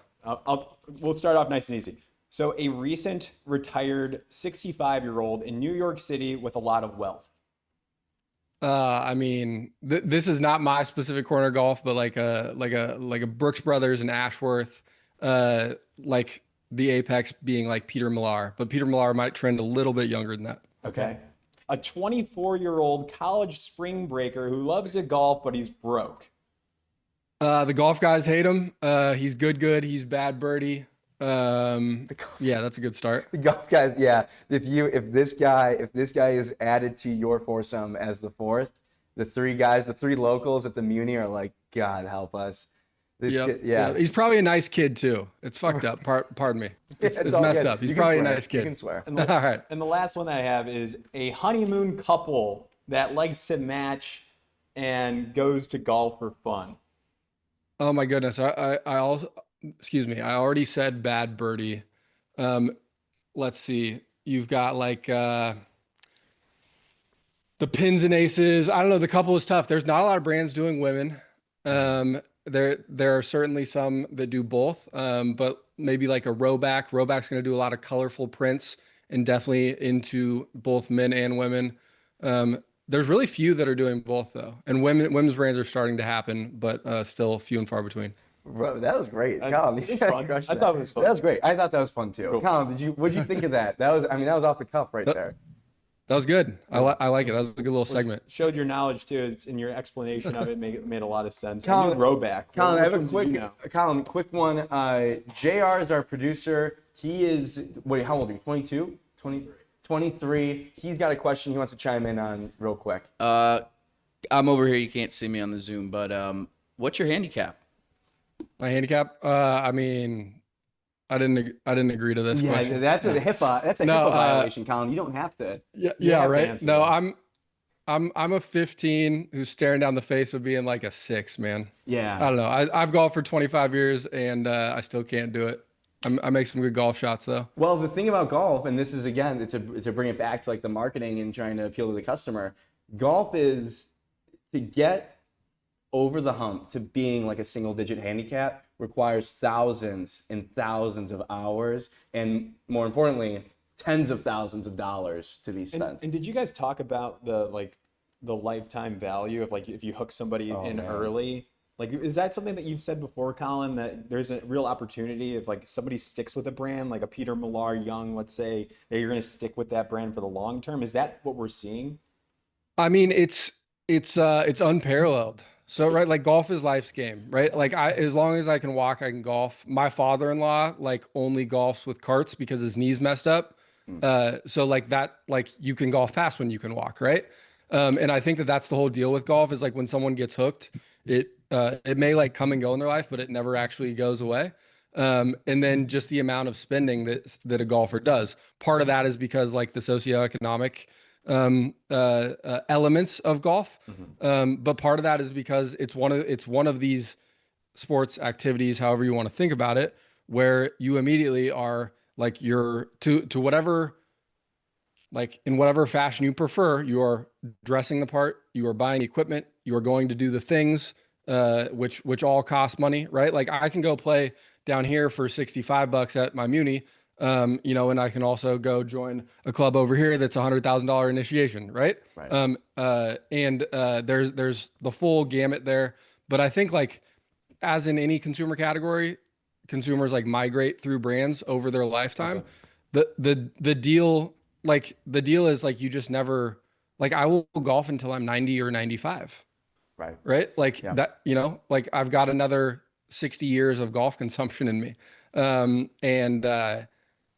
We'll start off nice and easy. So a recent retired 65-year-old in New York City with a lot of wealth. I mean, this is not my specific corner of golf, but like a Brooks Brothers and Ashworth, like the apex being like Peter Millar, but Peter Millar might trend a little bit younger than that. Okay. A 24-year-old college spring breaker who loves to golf, but he's broke. The golf guys hate him. He's good. He's bad birdie. Yeah, that's a good start. The golf guys, yeah. If this guy is added to your foursome as the fourth, the three locals at the Muni are like, God help us. This Yep. kid, yeah. He's probably a nice kid too. It's fucked up. Pardon me. It's all messed good. up. He's You can probably a swear. nice kid. You can swear. And All right. And the last one that I have is a honeymoon couple that likes to match and goes to golf for fun. Oh my goodness. I also, excuse me. I already said bad birdie. Let's see. You've got like the pins and aces. I don't know. The couple is tough. There's not a lot of brands doing women. There are certainly some that do both. But maybe like a Rowback. Rowback's going to do a lot of colorful prints and definitely into both men and women. There's really few that are doing both though. And women's brands are starting to happen, but still few and far between. Bro, that was great. Colin, It was fun. I thought it was fun. That was great. I thought that was fun too. Cool. Colin, what'd you think of that? That was off the cuff right there. That was good. I like it. That was a good little segment. Showed your knowledge too. It's in your explanation of it made a lot of sense. Colin- I knew Rowback. Colin, I Which have a ones did you know? quick one. JR is our producer. He is, how old are you? 22? 23. He's got a question he wants to chime in on real quick. I'm over here. You can't see me on the Zoom, but what's your handicap? My handicap. I mean, I didn't agree to this Yeah, question. that's a HIPAA violation, Colin. You don't have to. Yeah, have to right. answer No, that. I'm a 15 who's staring down the face of being like a 6, man. Yeah. I don't know. I've golfed for 25 years and I still can't do it. I make some good golf shots though. Well, the thing about golf, and this is again to bring it back to like the marketing and trying to appeal to the customer, golf is to get over the hump to being like a single-digit handicap requires thousands and thousands of hours, and more importantly, tens of thousands of dollars to be spent. And did you guys talk about the lifetime value of like if you hook somebody in man. early? Like, is that something that you've said before, Colin, that there's a real opportunity if like somebody sticks with a brand, like a Peter Millar Young, let's say, that you're going to stick with that brand for the long term? Is that what we're seeing? I mean, it's unparalleled. So, right, like golf is life's game, right? Like as long as I can walk, I can golf. My father-in-law like only golfs with carts because his knees messed up. So like that, like you can golf fast when you can walk, right? And I think that's the whole deal with golf is like when someone gets hooked, it may like come and go in their life, but it never actually goes away. And then just the amount of spending that a golfer does. Part of that is because like the socioeconomic elements of golf. But part of that is because it's one of these sports activities, however you want to think about it, where you immediately are like you're to whatever, like in whatever fashion you prefer, you are dressing the part, you are buying equipment, you are going to do the things, which all cost money, right? Like I can go play down here for $65 at my Muni, and I can also go join a club over here that's $100,000 initiation, right? There's the full gamut there. But I think like as in any consumer category, consumers like migrate through brands over their lifetime. The deal is like you just never like I will golf until I'm 90 or 95. Right? Like that, like I've got another 60 years of golf consumption in me.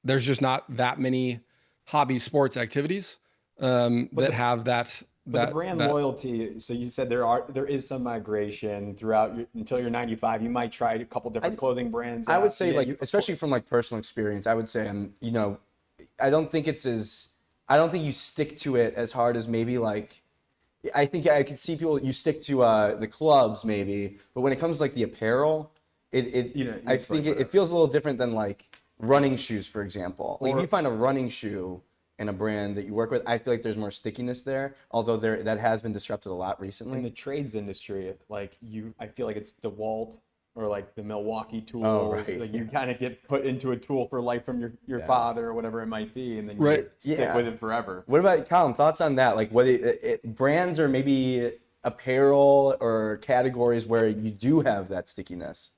There's just not that many hobby sports activities that have that. But the brand loyalty. So you said there is some migration throughout until you're 95. You might try a couple different clothing brands. I would say especially from like personal experience, I would say I don't think you stick to it as hard as maybe like. I think I could see people you stick to the clubs maybe, but when it comes to like the apparel, it feels a little different than like running shoes, for example. Like if you find a running shoe and a brand that you work with, I feel like there's more stickiness there, although that has been disrupted a lot recently. In the trades industry, like I feel like it's DeWalt or like the Milwaukee tools. Oh, right. Like you kind of get put into a tool for life from your father or whatever it might be, and then Right. you stick with it forever. What about Colin? Thoughts on that? Like, what brands or maybe apparel or categories where you do have that stickiness?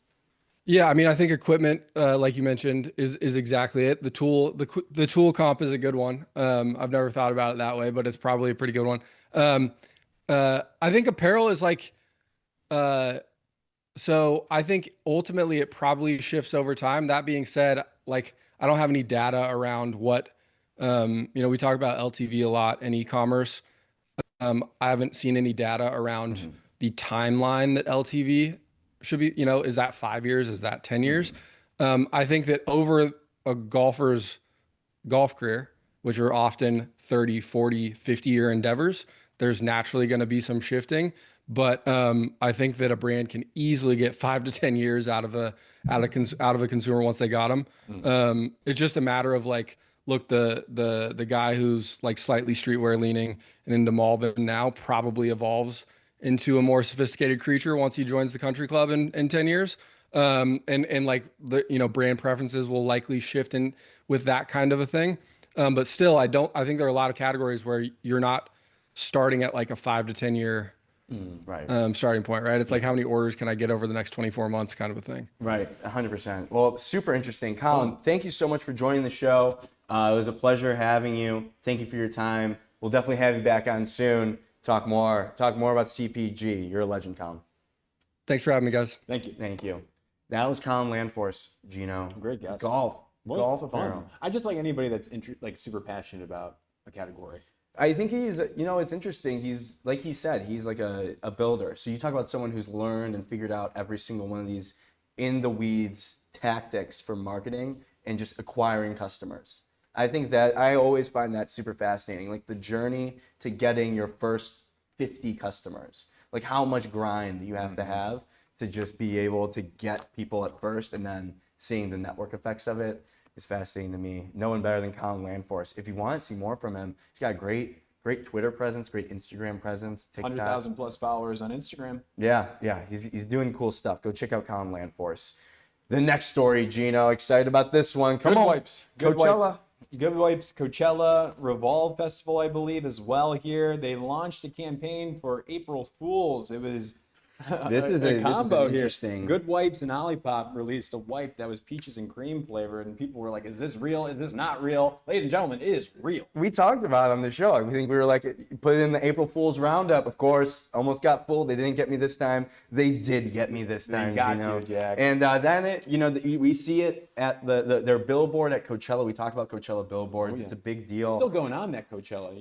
Yeah, I mean, I think equipment, like you mentioned, is exactly it. The tool comp is a good one. I've never thought about it that way, but it's probably a pretty good one. I think apparel is like, so I think ultimately it probably shifts over time. That being said, like I don't have any data around what, we talk about LTV a lot and e-commerce. I haven't seen any data around the timeline that LTV should be, is that 5 years? Is that 10 years? I think that over a golfer's golf career, which are often 30, 40, 50-year endeavors, there's naturally going to be some shifting. But I think that a brand can easily get 5 to 10 years out of a consumer once they got them. It's just a matter of like, look, the guy who's like slightly streetwear leaning and into Malbon now probably evolves into a more sophisticated creature once he joins the country club in 10 years. And like brand preferences will likely shift in with that kind of a thing. But still, I think there are a lot of categories where you're not starting at like a 5 to 10 year Right. starting point, right? It's like how many orders can I get over the next 24 months kind of a thing. Right, 100%. Well, super interesting. Colin, thank you so much for joining the show. It was a pleasure having you. Thank you for your time. We'll definitely have you back on soon. Talk more about CPG. You're a legend, Colin. Thanks for having me, guys. Thank you. Thank you. That was Colin Landforce, Gino. Great guess. Golf Fun. apparel. I just like anybody that's like super passionate about a category. I think he's, it's interesting. He's, like he said, he's like a builder. So you talk about someone who's learned and figured out every single one of these in the weeds tactics for marketing and just acquiring customers. I think that I always find that super fascinating. Like the journey to getting your first 50 customers, like how much grind you have to have to just be able to get people at first and then seeing the network effects of it. Is fascinating to me. No one better than Colin Landforce. If you want to see more from him, he's got great Twitter presence, great Instagram presence, TikTok. 100,000 plus followers on Instagram. Yeah, he's doing cool stuff. Go check out Colin Landforce. The next story, Gino. Excited about this one. Come on. Coachella. Goodwipes, Coachella, Revolve Festival, I believe, as well here. They launched a campaign for April Fools. It was This is a combo here. interesting. Goodwipes and Olipop released a wipe that was peaches and cream flavored, and people were like, "Is this real? Is this not real?" Ladies and gentlemen, it is real. We talked about it on the show. I think we were like, put it in the April Fool's Roundup. Of course, almost got fooled. They didn't get me this time. They did get me this time. They got Gino. you, Jack. And then we see it at their billboard at Coachella. We talked about Coachella billboards. Oh, yeah. It's a big deal. Still going on that Coachella,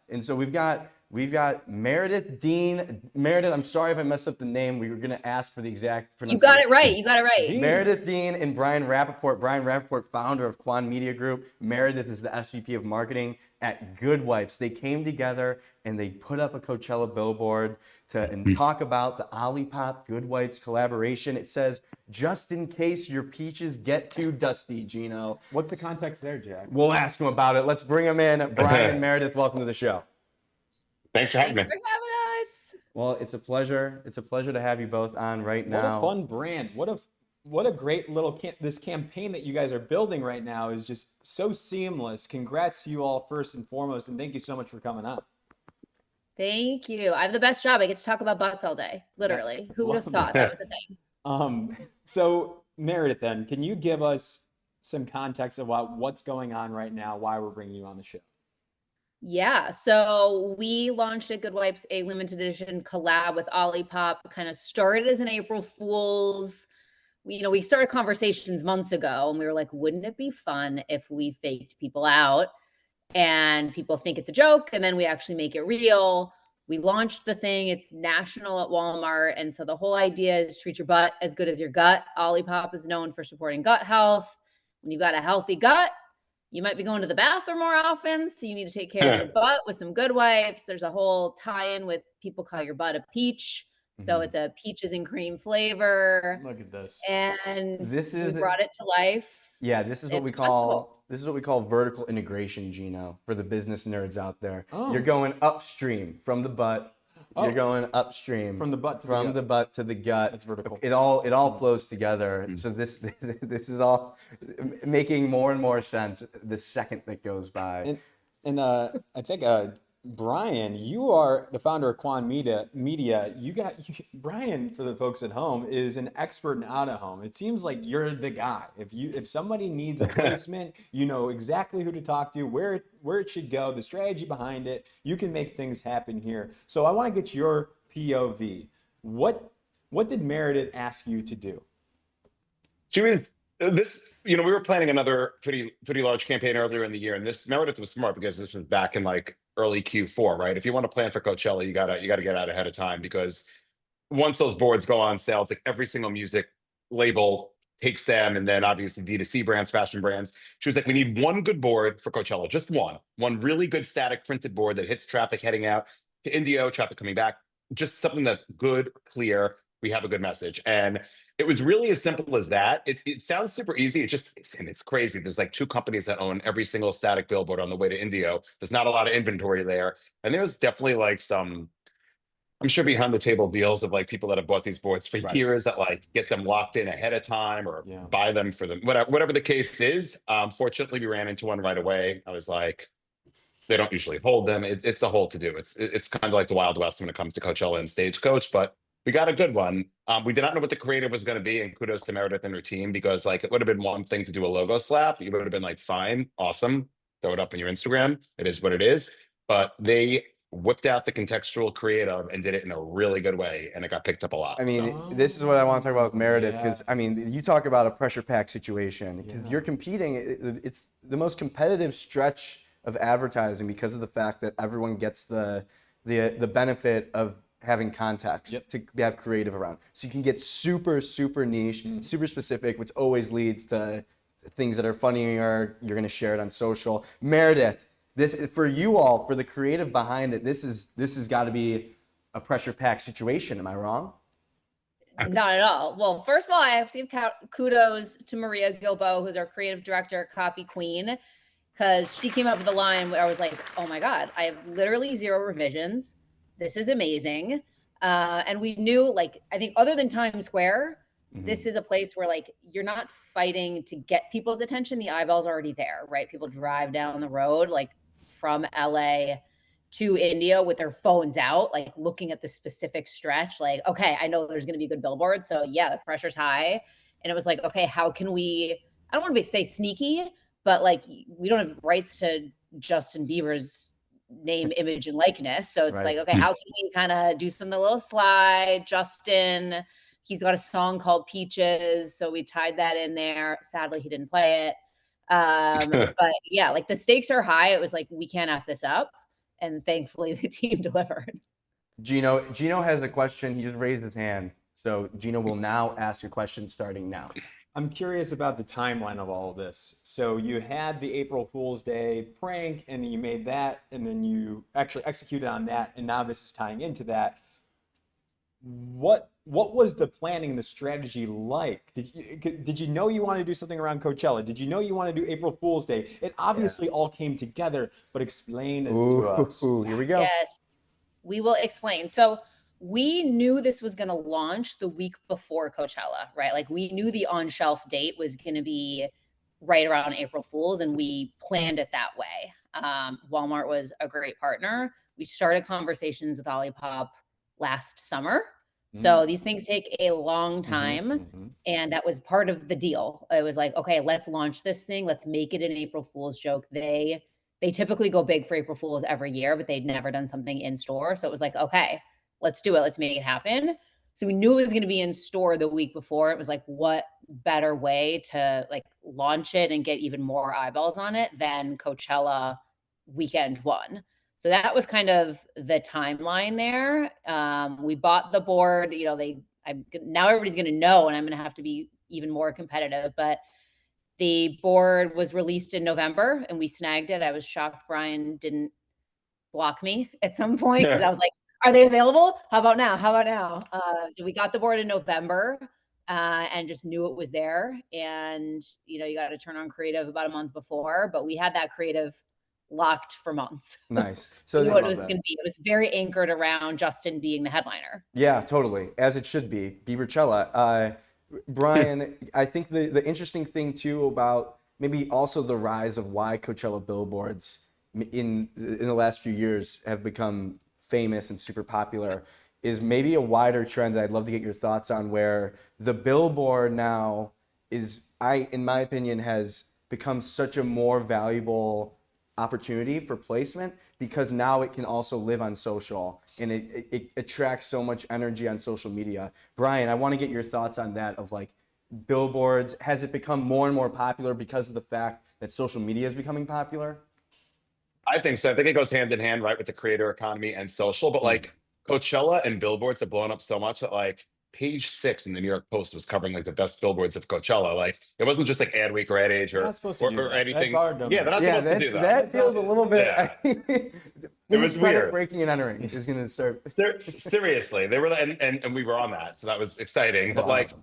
And so we've got Meredith Dean. Meredith, I'm sorry if I messed up the name. We were gonna ask for the exact You pronunciation. got it right. Dean. Meredith Dean and Brian Rappaport. Brian Rappaport, founder of Quan Media Group. Meredith is the SVP of marketing at Goodwipes. They came together and they put up a Coachella billboard and talk about the Olipop Goodwipes collaboration. It says, "Just in case your peaches get too dusty," Gino. What's the context there, Jack? We'll ask him about it. Let's bring them in. Brian and Meredith, welcome to the show. Thanks for having me. Thanks for having us. Well, it's a pleasure. It's a pleasure to have you both on right now. What a fun brand. What a great little this campaign that you guys are building right now is just so seamless. Congrats to you all first and foremost, and thank you so much for coming on. Thank you. I have the best job. I get to talk about butts all day. Literally. Who would have thought that was a thing? So Meredith, then, can you give us some context about what's going on right now, why we're bringing you on the show? Yeah. So we launched at Goodwipes a limited edition collab with Olipop. Kind of started as an April Fool's. We started conversations months ago, and we were like, wouldn't it be fun if we faked people out and people think it's a joke, and then we actually make it real? We launched the thing. It's national at Walmart. And so the whole idea is treat your butt as good as your gut. Olipop is known for supporting gut health. When you've got a healthy gut, you might be going to the bathroom more often. So you need to take care of your butt with some Goodwipes. There's a whole tie-in with people call your butt a peach. So it's a peaches and cream flavor, Look at this. and This we is brought it to life. Yeah, this is what at we the festival. call vertical integration, Gino, for the business nerds out there. Oh. You're going upstream from the butt. You're Oh. going upstream From the butt to the gut. the butt to the gut. That's vertical. It all flows together. So this is all making more and more sense the second that goes by. And I think Brian, you are the founder of Quan Media. Brian, for the folks at home, is an expert in out of home. It seems like you're the guy. If somebody needs a placement, you know exactly who to talk to, where it should go, the strategy behind it. You can make things happen here. So I want to get your POV. What did Meredith ask you to do? She was we were planning another pretty large campaign earlier in the year, and this Meredith was smart because this was back in like early Q4, right? If you want to plan for Coachella, you gotta get out ahead of time, because once those boards go on sale, it's like every single music label takes them, and then obviously D2C brands, fashion brands. She was like, we need one good board for Coachella, just one really good static printed board that hits traffic heading out to Indio, traffic coming back, just something that's good, clear. We have a good message. And it was really as simple as that. It sounds super easy. It's crazy. There's like 2 companies that own every single static billboard on the way to Indio. There's not a lot of inventory there. And there's definitely like some, I'm sure, behind the table deals of like people that have bought these boards for years that like get them locked in ahead of time or buy them for them, whatever the case is. Fortunately, we ran into one right away. I was like, they don't usually hold them. It's a whole to do. It's kind of like the Wild West when it comes to Coachella and Stagecoach, but we got a good one. We did not know what the creative was going to be, and kudos to Meredith and her team, because like it would have been one thing to do a logo slap. You would have been like, fine, awesome, throw it up on your Instagram. It is what it is. But they whipped out the contextual creative and did it in a really good way, and it got picked up a lot. I mean, So- this is what I want to talk about with Meredith, because I Yes. mean, you talk about a pressure pack situation. 'Cause you're competing. It's the most competitive stretch of advertising because of the fact that everyone gets the benefit of having context to have creative around. So you can get super niche, super specific, which always leads to things that are funnier. You're going to share it on social. Meredith, this for you all, for the creative behind it, this has got to be a pressure pack situation. Am I wrong? Not at all. Well, first of all, I have to give kudos to Maria Gilbo, who's our creative director, copy queen, because she came up with a line where I was like, oh my God, I have literally 0 revisions. This is amazing. And we knew, like, I think other than Times Square, this is a place where like you're not fighting to get people's attention. The eyeball's already there, right? People drive down the road like from LA to India with their phones out, like looking at the specific stretch, like, okay, I know there's going to be a good billboard. So yeah, the pressure's high. And it was like, okay, how can we, I don't want to say sneaky, but like, we don't have rights to Justin Bieber's name, image, and likeness. So it's like, okay, how can we kind of do something a little sly? Justin, he's got a song called Peaches. So we tied that in there. Sadly, he didn't play it. But yeah, like the stakes are high. It was like, we can't F this up. And thankfully the team delivered. Gino has a question. He just raised his hand. So Gino will now ask a question starting now. I'm curious about the timeline of all of this. So you had the April Fool's Day prank, and then you made that, and then you actually executed on that, and now this is tying into that. What was the planning and the strategy like? Did you know you wanted to do something around Coachella? Did you know you wanted to do April Fool's Day? It obviously all came together, but explain it to us. Here we go. Yes, we will explain. So we knew this was going to launch the week before Coachella, right? Like we knew the on-shelf date was going to be right around April Fool's, and we planned it that way. Walmart was a great partner. We started conversations with Olipop last summer. So these things take a long time, and that was part of the deal. It was like, okay, let's launch this thing. Let's make it an April Fool's joke. They typically go big for April Fool's every year, but they'd never done something in store. So it was like, okay, let's do it. Let's make it happen. So we knew it was going to be in store the week before. It was like, what better way to like launch it and get even more eyeballs on it than Coachella weekend 1. So that was kind of the timeline there. We bought the board, now everybody's going to know, and I'm going to have to be even more competitive, but the board was released in November and we snagged it. I was shocked Brian didn't block me at some point because I was like, Are they available? How about now? How about now? So we got the board in November, and just knew it was there. And you got to turn on creative about a month before, but we had that creative locked for months. Nice. So Knew what it was going to be. It was very anchored around Justin being the headliner. Yeah, totally. As it should be. Biebercella. Brian, I think the interesting thing too about maybe also the rise of why Coachella billboards in the last few years have become famous and super popular is maybe a wider trend that I'd love to get your thoughts on, where the billboard now in my opinion, has become such a more valuable opportunity for placement, because now it can also live on social and it attracts so much energy on social media. Brian, I want to get your thoughts on that, of like billboards. Has it become more and more popular because of the fact that social media is becoming popular? I think so. I think it goes hand in hand, right, with the creator economy and social. But like Coachella and billboards have blown up so much that like page 6 in the New York Post was covering like the best billboards of Coachella. Like it wasn't just like Ad Week or Ad Age They're or, not supposed to or, do or that. anything. That's our domain. Yeah, they're not supposed to do that. That feels a little bit. Yeah. It was weird. Breaking and entering is going to start. Seriously, they were, and we were on that, so that was exciting. But like, awesome.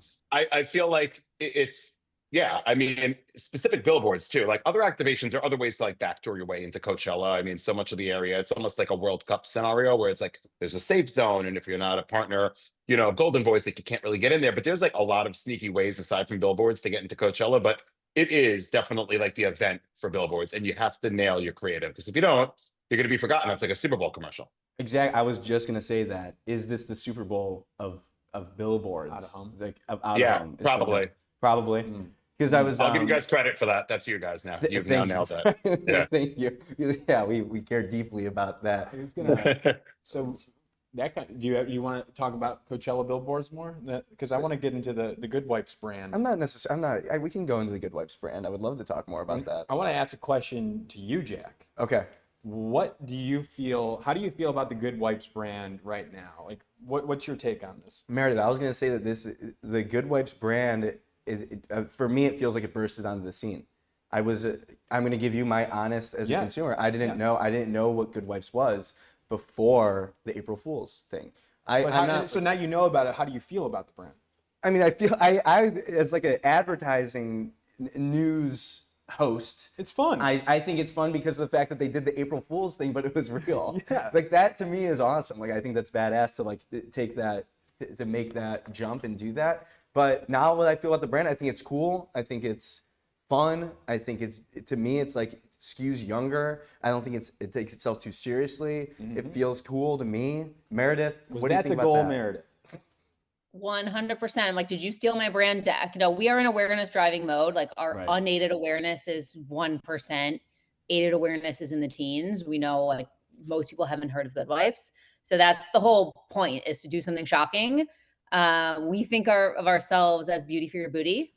I feel like it's yeah. I mean, specific billboards too. Like other activations or other ways to like backdoor your way into Coachella. I mean, so much of the area, it's almost like a World Cup scenario where it's like there's a safe zone, and if you're not a partner, of Golden Voice, like you can't really get in there. But there's like a lot of sneaky ways aside from billboards to get into Coachella. But it is definitely like the event for billboards, and you have to nail your creative, because if you don't, you're going to be forgotten. That's like a Super Bowl commercial. Exactly. I was just going to say that. Is this the Super Bowl of billboards? Out of home? Like of Yeah, out of home. probably. Probably. Because I was. I'll give you guys credit for that. That's you guys now. You've now nailed that. Yeah. Thank you. Yeah, we care deeply about that. I was gonna. So that kind. Do you want to talk about Coachella billboards more? Because I want to get into the Goodwipes brand. I'm not necessarily. We can go into the Goodwipes brand. I would love to talk more about that. I want to ask a question to you, Jack. Okay. What do you feel? How do you feel about the Goodwipes brand right now? Like, what's your take on this? Meredith, I was going to say that the Goodwipes brand, for me, it feels like it bursted onto the scene. I'm going to give you my honest as a consumer. I didn't know what Goodwipes was before the April Fool's thing. So now you know about it. How do you feel about the brand? I mean, I feel it's like an advertising news host. It's fun. I think it's fun because of the fact that they did the April Fool's thing, but it was real. Yeah. Like that to me is awesome. Like I think that's badass to like take that to make that jump and do that. But now what I feel about the brand, I think it's cool. I think it's fun. I think to me it's like skews younger. I don't think it takes itself too seriously. Mm-hmm. It feels cool to me. Meredith, Was what do you that think the about goal, that? Meredith? 100%. I'm like, did you steal my brand deck? No, we are in awareness driving mode. Like our Right. unaided awareness is 1%. Aided awareness is in the teens. We know like most people haven't heard of Goodwipes. So that's the whole point, is to do something shocking. We think of ourselves as beauty for your booty.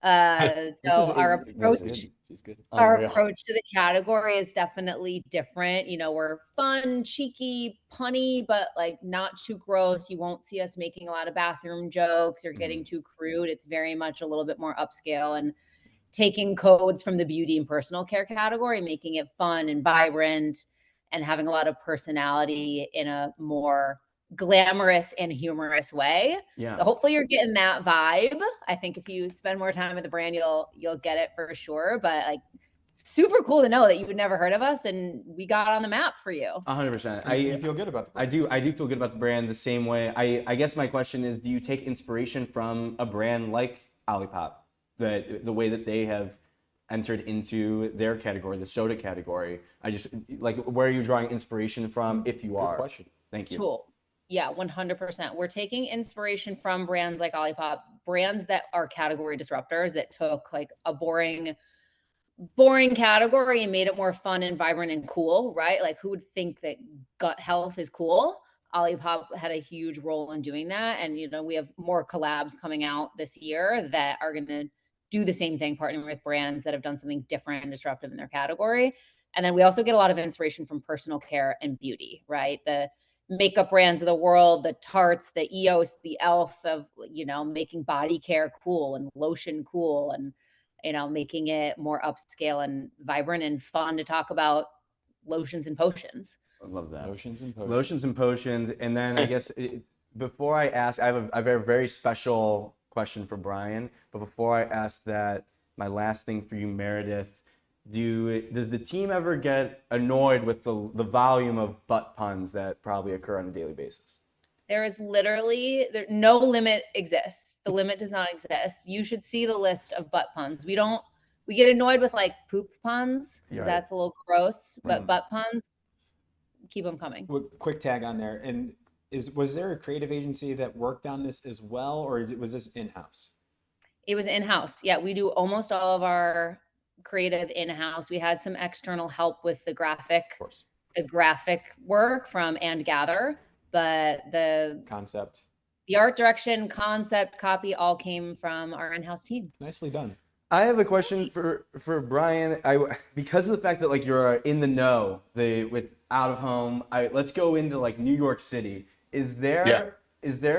So our approach, She's good. our Unreal. approach to the category is definitely different. We're fun, cheeky, punny, but like not too gross. You won't see us making a lot of bathroom jokes or getting too crude. It's very much a little bit more upscale and taking codes from the beauty and personal care category, making it fun and vibrant and having a lot of personality in a more glamorous and humorous way. Yeah. So hopefully you're getting that vibe. I think if you spend more time with the brand, you'll get it for sure. But like, super cool to know that you would never heard of us and we got on the map for you. 100%. You feel good about the brand? I do feel good about the brand the same way. I guess my question is, do you take inspiration from a brand like Olipop, the way that they have entered into their category, the soda category? I just like, where are you drawing inspiration from, if you are? Good question. Thank you. Cool. Yeah, 100%. We're taking inspiration from brands like Olipop, brands that are category disruptors that took like a boring category and made it more fun and vibrant and cool, right? Like who would think that gut health is cool? Olipop had a huge role in doing that. And, we have more collabs coming out this year that are going to do the same thing, partnering with brands that have done something different and disruptive in their category. And then we also get a lot of inspiration from personal care and beauty, right? The makeup brands of the world, the Tartes, the EOS, the e.l.f. of, making body care cool and lotion cool and, making it more upscale and vibrant and fun to talk about lotions and potions. I love that. Lotions and potions. Lotions and potions. And then I guess before I ask, I have a very special question for Brian. But before I ask that, my last thing for you, Meredith, does the team ever get annoyed with the volume of butt puns that probably occur on a daily basis? There is literally no limit exists. The limit does not exist. You should see the list of butt puns. We get annoyed with like poop puns because that's a little gross, but butt puns, keep them coming. Quick tag on there. And was there a creative agency that worked on this as well, or was this in-house? It was in-house. Yeah, we do almost all of our creative in-house. We had some external help with the graphic work from And Gather, but the art direction, concept, copy all came from our in-house team. Nicely done. I have a question for Brian. Because of the fact that like you're in the know with out of home. Let's go into like New York City. Is there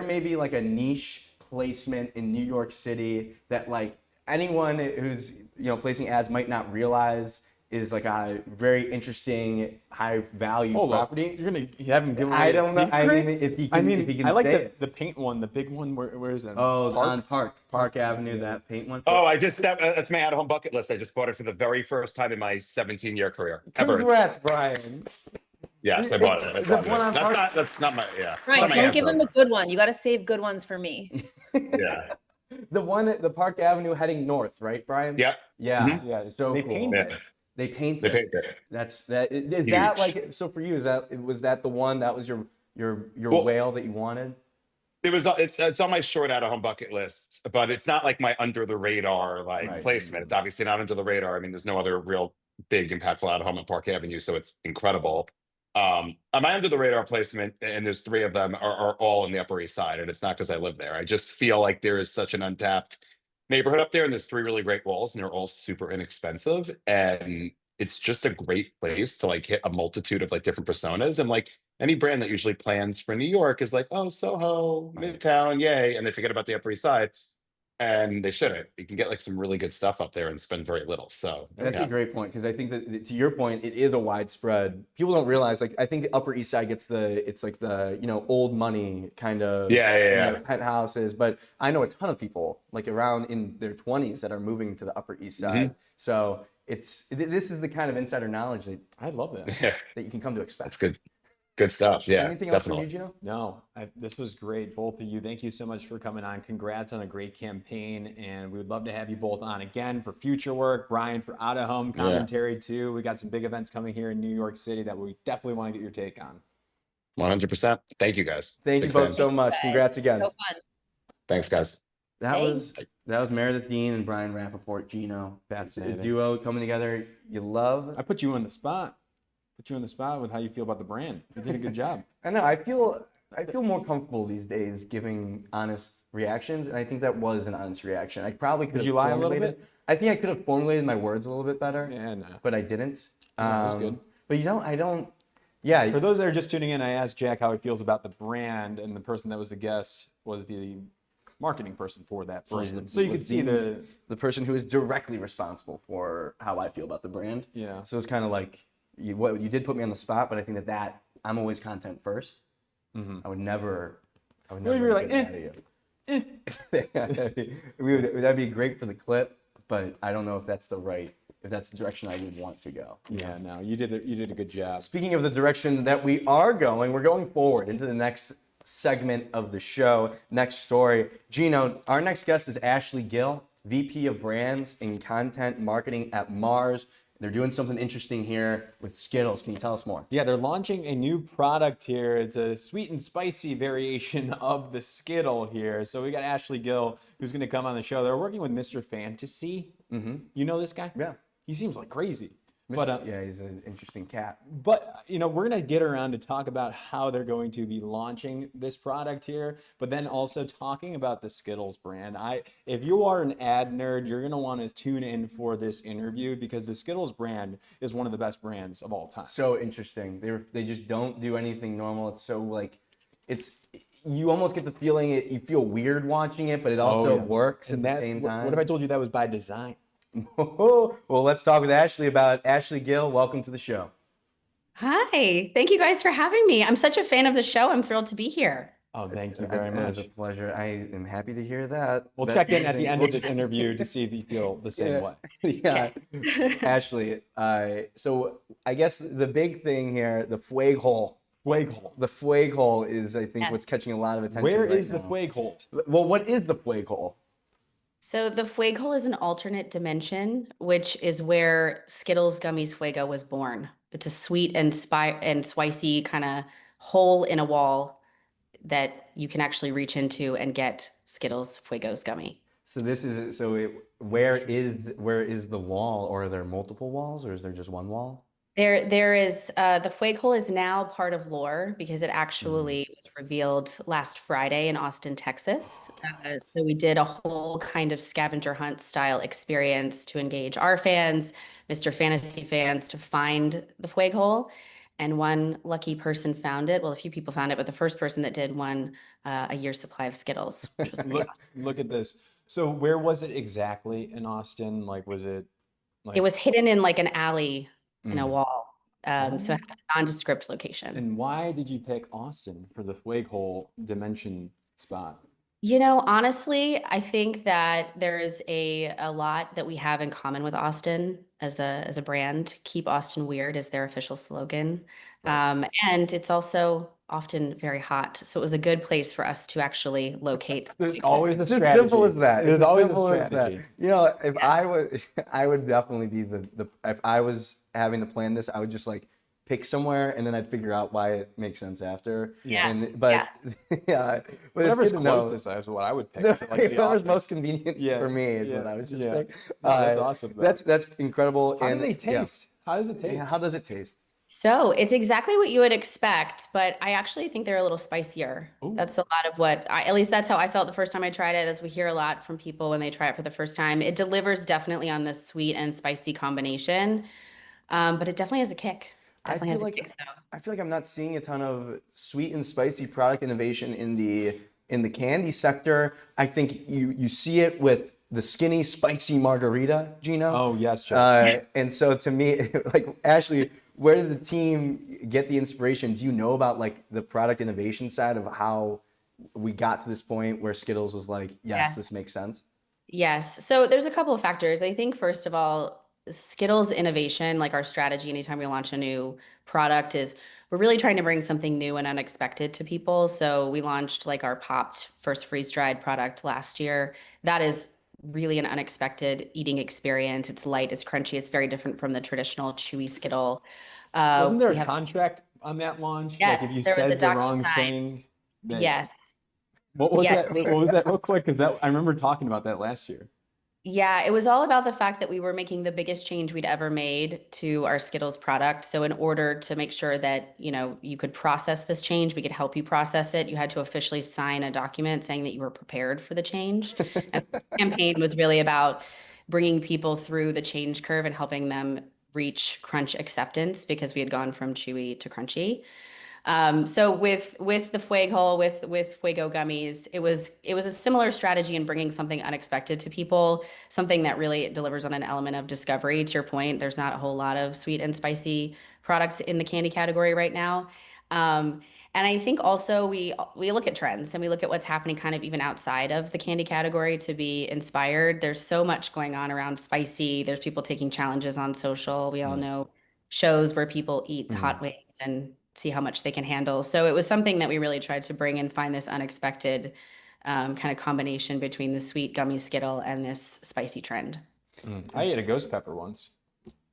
maybe like a niche placement in New York City that like anyone who's placing ads might not realize is like a very interesting, high value property? You're gonna have him give away. I don't know. I mean, if he can I like say the paint one, the big one. Where is that? on Park Avenue, that paint one. Oh, that's my at-home bucket list. I just bought it for the very first time in my 17-year career. Congrats, Brian. Yes, I bought it. That's not my Right, don't give him the good one. You got to save good ones for me. Yeah. The one at the Park Avenue heading north, right, Brian? Yep. Yeah. Mm-hmm. Yeah. So they cool. painted it. They painted. They painted it. Is that Huge. like, so for you, was that the one that was your whale that you wanted? It's on my short out of home bucket list, but it's not like my under the radar placement. It's obviously not under the radar. I mean, there's no other real big impactful out of home at Park Avenue, so it's incredible. My under the radar placement, and there's 3 of them, are all in the Upper East Side, and it's not because I live there. I just feel like there is such an untapped neighborhood up there, and there's 3 really great walls, and they're all super inexpensive, and it's just a great place to like hit a multitude of like different personas. And like any brand that usually plans for New York is like, oh, Soho, Midtown, yay, and they forget about the Upper East Side. And they shouldn't. You can get like some really good stuff up there and spend very little. So that's a great point, because I think that to your point, it is a widespread. People don't realize, like, I think the Upper East Side gets it's like the old money kind of penthouses. But I know a ton of people like around in their 20s that are moving to the Upper East Side. So this is the kind of insider knowledge that I love that. that you can come to expect. That's good. Good stuff. Yeah. Anything else definitely. from you, Gino? No, this was great. Both of you. Thank you so much for coming on. Congrats on a great campaign. And we would love to have you both on again for future work. Brian for out of home commentary too. We got some big events coming here in New York City that we definitely want to get your take on. 100%. Thank you guys. Thank you both so much. Congrats again. So fun. Thanks, guys. That was Meredith Dean and Brian Rappaport, Gino. Fascinating. The duo coming together. You love. I put you on the spot. Put you on the spot with how you feel about the brand. You did a good job. I know. I feel more comfortable these days giving honest reactions, and I think that was an honest reaction. I probably could. Did you lie a little bit? I think I could have formulated my words a little bit better. Yeah, no. But I didn't. That was good. But I don't. Yeah. For those that are just tuning in, I asked Jack how he feels about the brand, and the person that was the guest was the marketing person for that brand. So you could see the person who is directly responsible for how I feel about the brand. Yeah. So it's kind of like you did put me on the spot, but I think that I'm always content first. Mm-hmm. I would never. What if you're like, That'd be great for the clip, but I don't know if that's the direction I would want to go. Yeah, no, you did a good job. Speaking of the direction that we're going forward into the next segment of the show. Next story. Gino, our next guest is Ashley Gill, VP of Brands and Content Marketing at Mars. They're doing something interesting here with Skittles. Can you tell us more? Yeah, they're launching a new product here. It's a sweet and spicy variation of the Skittle here. So we got Ashley Gill, who's going to come on the show. They're working with Mr. Fantasy. Mm-hmm. You know this guy? Yeah. He seems like crazy. Yeah, he's an interesting cat. But, we're going to get around to talk about how they're going to be launching this product here, but then also talking about the Skittles brand. If you are an ad nerd, you're going to want to tune in for this interview because the Skittles brand is one of the best brands of all time. So interesting. They just don't do anything normal. It's so like, you almost get the feeling you feel weird watching it, but it also works at the same time. What if I told you that was by design? Well, let's talk with Ashley about it. Ashley Gill, welcome to the show. Hi, thank you guys for having me. I'm such a fan of the show. I'm thrilled to be here. Oh, thank you very It's much. a pleasure. I am happy to hear that. We'll That's check in at the amazing. end of this interview to see if you feel the same way. Yeah. Ashley, so I guess the big thing here, the Fuego. Fuego. The Fuego is, I think, Yes. what's catching a lot of attention Where right is the now. Fuego? Well, what is the Fuego? So the Fuego is an alternate dimension, which is where Skittles Gummies Fuego was born. It's a sweet and spicy kind of hole in a wall that you can actually reach into and get Skittles Fuego's gummy. So this is where is the wall, or are there multiple walls, or is there just one wall? There is the Fuego is now part of lore because it actually was revealed last Friday in Austin, Texas. So we did a whole kind of scavenger hunt style experience to engage our fans, Mr. Fantasy fans, to find the Fuego. And one lucky person found it. Well, a few people found it, but the first person that did won a year's supply of Skittles, which was pretty awesome. Look at this. So where was it exactly in Austin? Like, was it like? It was hidden in like an alley in a Mm. wall. So it had a nondescript location. And why did you pick Austin for the Fuego dimension spot? You know, honestly, I think that there's a lot that we have in common with Austin as a brand. Keep Austin weird is their official slogan. And it's also often very hot. So it was a good place for us to actually locate. There's always a It's as strategy. simple as that. There's It's as always a simple as that. strategy. You know, if I was, I would definitely be the if I was having to plan this, I would just like pick somewhere and then I'd figure out why it makes sense after. Yeah. But yeah, but it's Whatever's good to know. closest is what I would pick. to, like, the Whatever's option. most convenient Yeah, for me is yeah, what I was just yeah. saying. No, that's awesome, though. That's incredible. How and do they yeah. taste? How does it taste? Yeah, how does it taste? So it's exactly what you would expect, but I actually think they're a little spicier. Ooh. That's a lot of what at least that's how I felt the first time I tried it. As we hear a lot from people when they try it for the first time. It delivers definitely on the sweet and spicy combination, but it definitely has a kick. Definitely has a kick. So. I feel like I'm not seeing a ton of sweet and spicy product innovation in the candy sector. I think you see it with the skinny spicy margarita, Gino. Oh, yes, Joe. And so to me, like Ashley, where did the team get the inspiration? Do you know about like the product innovation side of how we got to this point where Skittles was like, yes. This makes sense? Yes. So there's a couple of factors. I think first of all, Skittles innovation, like our strategy anytime we launch a new product, is we're really trying to bring something new and unexpected to people. So we launched like our popped first freeze-dried product last year. That is really an unexpected eating experience. It's light, it's crunchy, it's very different from the traditional chewy Skittle. Wasn't there we a have- contract on that launch? Yes, like if you there was a said the wrong DocuSign. thing. then- Yes. What was Yeah. that? What was that real quick? Because that I remember talking about that last year. Yeah, it was all about the fact that we were making the biggest change we'd ever made to our Skittles product. So in order to make sure that, you know, you could process this change, we could help you process it, you had to officially sign a document saying that you were prepared for the change. And the campaign was really about bringing people through the change curve and helping them reach crunch acceptance because we had gone from chewy to crunchy. So with the Fuego, with Fuego gummies, it was a similar strategy in bringing something unexpected to people, something that really delivers on an element of discovery. To your point, there's not a whole lot of sweet and spicy products in the candy category right now. And I think also we look at trends and we look at what's happening kind of even outside of the candy category to be inspired. There's so much going on around spicy. There's people taking challenges on social. We all know shows where people eat hot wings and see how much they can handle. So it was something that we really tried to bring and find this unexpected kind of combination between the sweet gummy Skittle and this spicy trend. I ate a ghost pepper once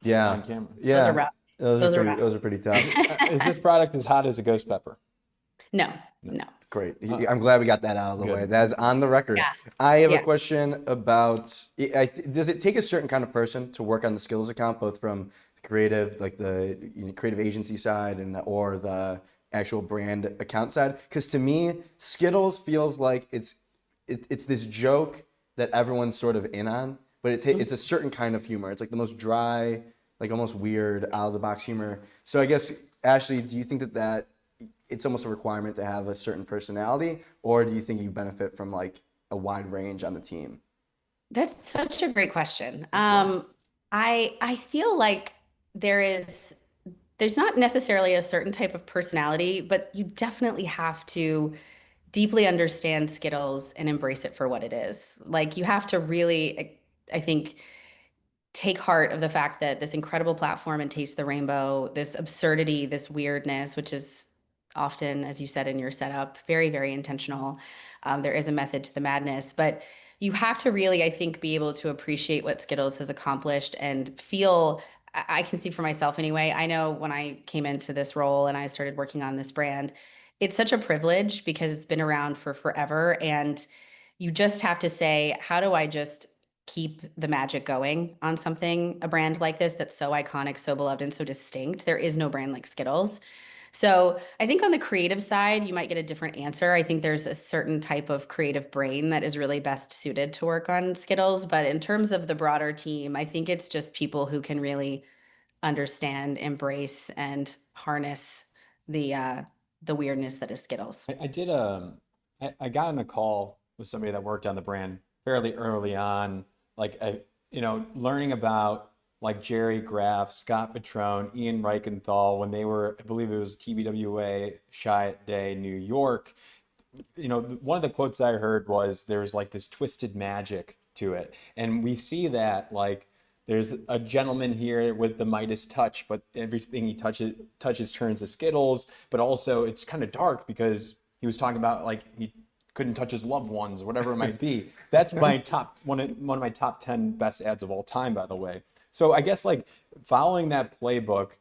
Yeah. on camera. Yeah. Those are rough. Those are rough. Those are pretty tough. Is this product as hot as a ghost pepper? No. Great. I'm glad we got that out of the Good. way. That's on the record. Yeah. I have a Yeah. question about, does it take a certain kind of person to work on the Skittles account, both from creative, like the creative agency side or the actual brand account side? Because to me, Skittles feels like it's this joke that everyone's sort of in on, but it's a certain kind of humor. It's like the most dry, like almost weird, out of the box humor. So I guess, Ashley, do you think that it's almost a requirement to have a certain personality, or do you think you benefit from like a wide range on the team? That's such a great question. I feel like there is There's not necessarily a certain type of personality, but you definitely have to deeply understand Skittles and embrace it for what it is. Like you have to really, I think, take heart of the fact that this incredible platform and Taste the Rainbow, this absurdity, this weirdness, which is often, as you said in your setup, very, very intentional. There is a method to the madness, but you have to really, I think, be able to appreciate what Skittles has accomplished and feel. I can see for myself anyway. I know when I came into this role and I started working on this brand, it's such a privilege because it's been around for forever. And you just have to say, how do I just keep the magic going on something, a brand like this that's so iconic, so beloved, and so distinct? There is no brand like Skittles. So I think on the creative side, you might get a different answer. I think there's a certain type of creative brain that is really best suited to work on Skittles. But in terms of the broader team, I think it's just people who can really understand, embrace, and harness the weirdness that is Skittles. I did I got on a call with somebody that worked on the brand fairly early on, like learning about like Jerry Graff, Scott Petrone, Ian Reichenthal when they were, I believe it was TBWA Shy Day, New York. One of the quotes I heard was there's like this twisted magic to it. And we see that like there's a gentleman here with the Midas touch, but everything he touches turns to Skittles. But also it's kind of dark because he was talking about like he couldn't touch his loved ones, whatever it might be. That's my one of my top 10 best ads of all time, by the way. So I guess like following that playbook,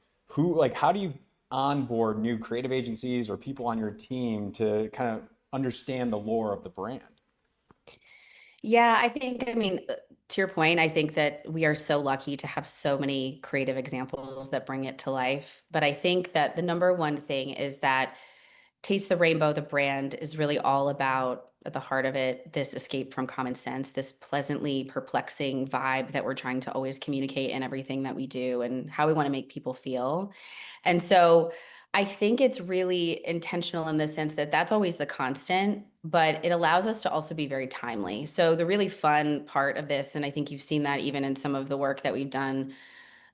how do you onboard new creative agencies or people on your team to kind of understand the lore of the brand? Yeah, I mean, to your point, I think that we are so lucky to have so many creative examples that bring it to life. But I think that the number one thing is that Taste the Rainbow, the brand, is really all about, at the heart of it, this escape from common sense, this pleasantly perplexing vibe that we're trying to always communicate in everything that we do and how we want to make people feel. And so I think it's really intentional in the sense that that's always the constant, but it allows us to also be very timely. So the really fun part of this, and I think you've seen that even in some of the work that we've done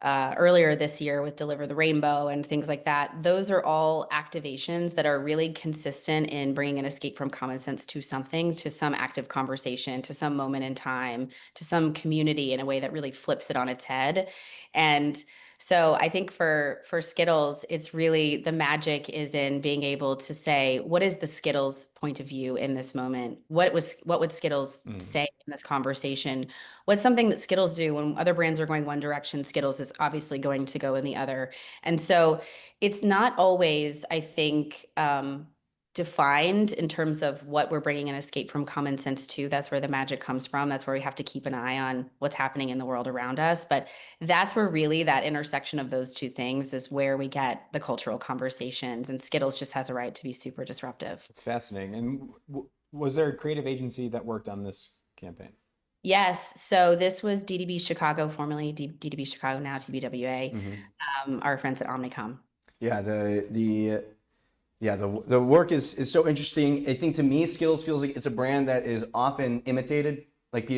earlier this year with Deliver the Rainbow and things like that. Those are all activations that are really consistent in bringing an escape from common sense to something, to some active conversation, to some moment in time, to some community in a way that really flips it on its head. And so I think for Skittles, it's really the magic is in being able to say, what is the Skittles point of view in this moment? What would Skittles say in this conversation? What's something that Skittles do when other brands are going one direction? Skittles is obviously going to go in the other. And so it's not always, I think, defined in terms of what we're bringing an escape from common sense to. That's where the magic comes from. That's where we have to keep an eye on what's happening in the world around us. But that's where really that intersection of those two things is where we get the cultural conversations. And Skittles just has a right to be super disruptive. It's fascinating. And was there a creative agency that worked on this campaign? Yes. So this was DDB Chicago, formerly DDB Chicago, now TBWA, our friends at Omnicom. Yeah, the work is so interesting. I think to me, Skittles feels like it's a brand that is often imitated. Like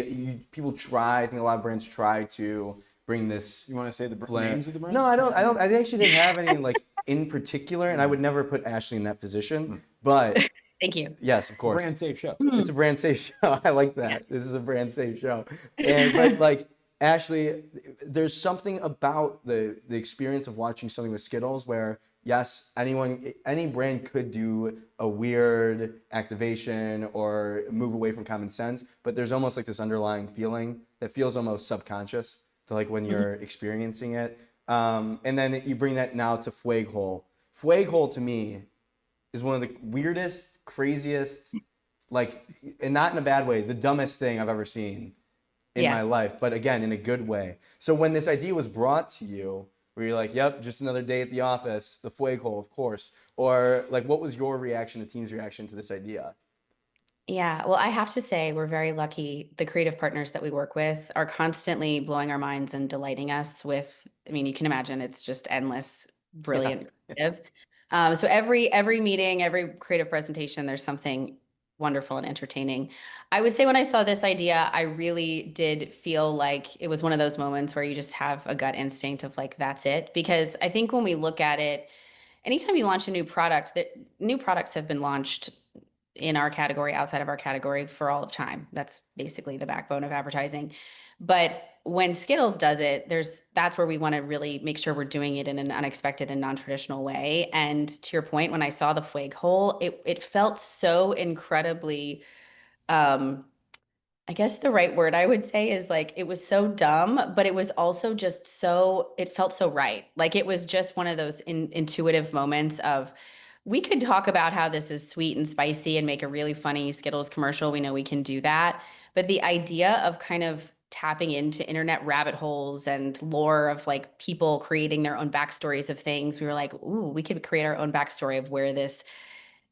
people try, I think a lot of brands try to bring this. You want to say the names of the brand? No, I don't. I actually didn't have any like in particular, and I would never put Ashley in that position. But Thank you. yes, of course. It's a brand safe show. It's a brand safe show. I like that. This is a brand safe show. But like Ashley, there's something about the experience of watching something with Skittles where yes, any brand could do a weird activation or move away from common sense, but there's almost like this underlying feeling that feels almost subconscious to like when you're experiencing it. And then you bring that now to Fuego. Fuego to me is one of the weirdest, craziest, like, and not in a bad way, the dumbest thing I've ever seen in my life, but again, in a good way. So when this idea was brought to you, where you're like, yep, just another day at the office, the Fuego, of course, or like, what was your reaction, the team's reaction to this idea? Yeah, well, I have to say we're very lucky. The creative partners that we work with are constantly blowing our minds and delighting us with, I mean, you can imagine it's just endless, brilliant creative. So every meeting, every creative presentation, there's something wonderful and entertaining. I would say when I saw this idea, I really did feel like it was one of those moments where you just have a gut instinct of like, that's it. Because I think when we look at it, anytime you launch a new product, that new products have been launched in our category, outside of our category for all of time. That's basically the backbone of advertising. But when Skittles does it, that's where we want to really make sure we're doing it in an unexpected and non-traditional way. And to your point, when I saw the Fuego hole, it felt so incredibly, I guess the right word I would say is like, it was so dumb, but it was also just it felt so right. Like it was just one of those intuitive moments of, we could talk about how this is sweet and spicy and make a really funny Skittles commercial. We know we can do that. But the idea of kind of tapping into internet rabbit holes and lore of like people creating their own backstories of things, we were like, ooh, we could create our own backstory of where this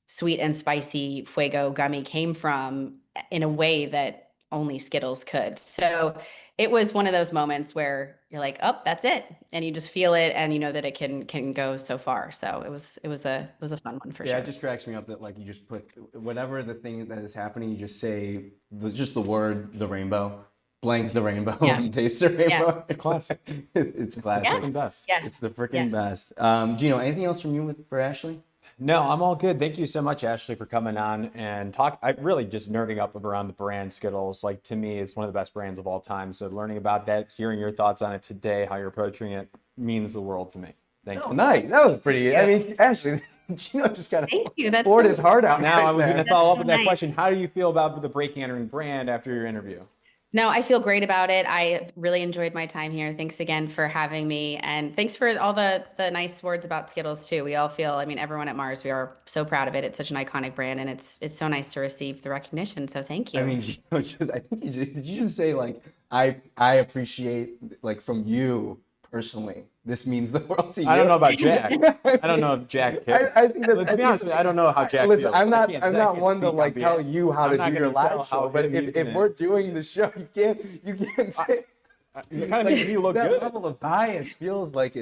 sweet and spicy Fuego gummy came from in a way that only Skittles could. So it was one of those moments where you're like, oh, that's it. And you just feel it and you know that it can go so far. So it was a fun one for sure. Yeah, it just cracks me up that like you just put whatever the thing that is happening, you just say just the word, the rainbow, blank the rainbow, Yeah. and taste the rainbow. Yeah. It's classic. It's classic. Yeah. Freaking best. Yes. It's the freaking best. Gino, anything else from you for Ashley? No, I'm all good. Thank you so much, Ashley, for coming on and talk. I really just nerding up around the brand Skittles. Like to me, it's one of the best brands of all time. So learning about that, hearing your thoughts on it today, how you're approaching it, means the world to me. Thank Oh, you. nice. That was pretty. I mean, Ashley, Gino just kind Thank you. of That's poured so- his heart out. Now I was right going to there. follow up so with that nice. question. How do you feel about the Breaking Entering brand after your interview? No, I feel great about it. I really enjoyed my time here. Thanks again for having me. And thanks for all the nice words about Skittles too. We all feel, I mean, everyone at Mars, we are so proud of it. It's such an iconic brand and it's so nice to receive the recognition. So thank you. I mean, Gino, I think did you just say like I appreciate like from you personally? This means the world to you. I don't know about Jack. I don't know if Jack cares. I think that, to be honest with you, I don't know how Jack Listen, feels. I'm I not can't one to speak on like behalf. tell you how I'm to not do your gonna tell live how show, but him he's if gonna- we're doing the show, you can't say It kind of makes me look that good. level of bias feels like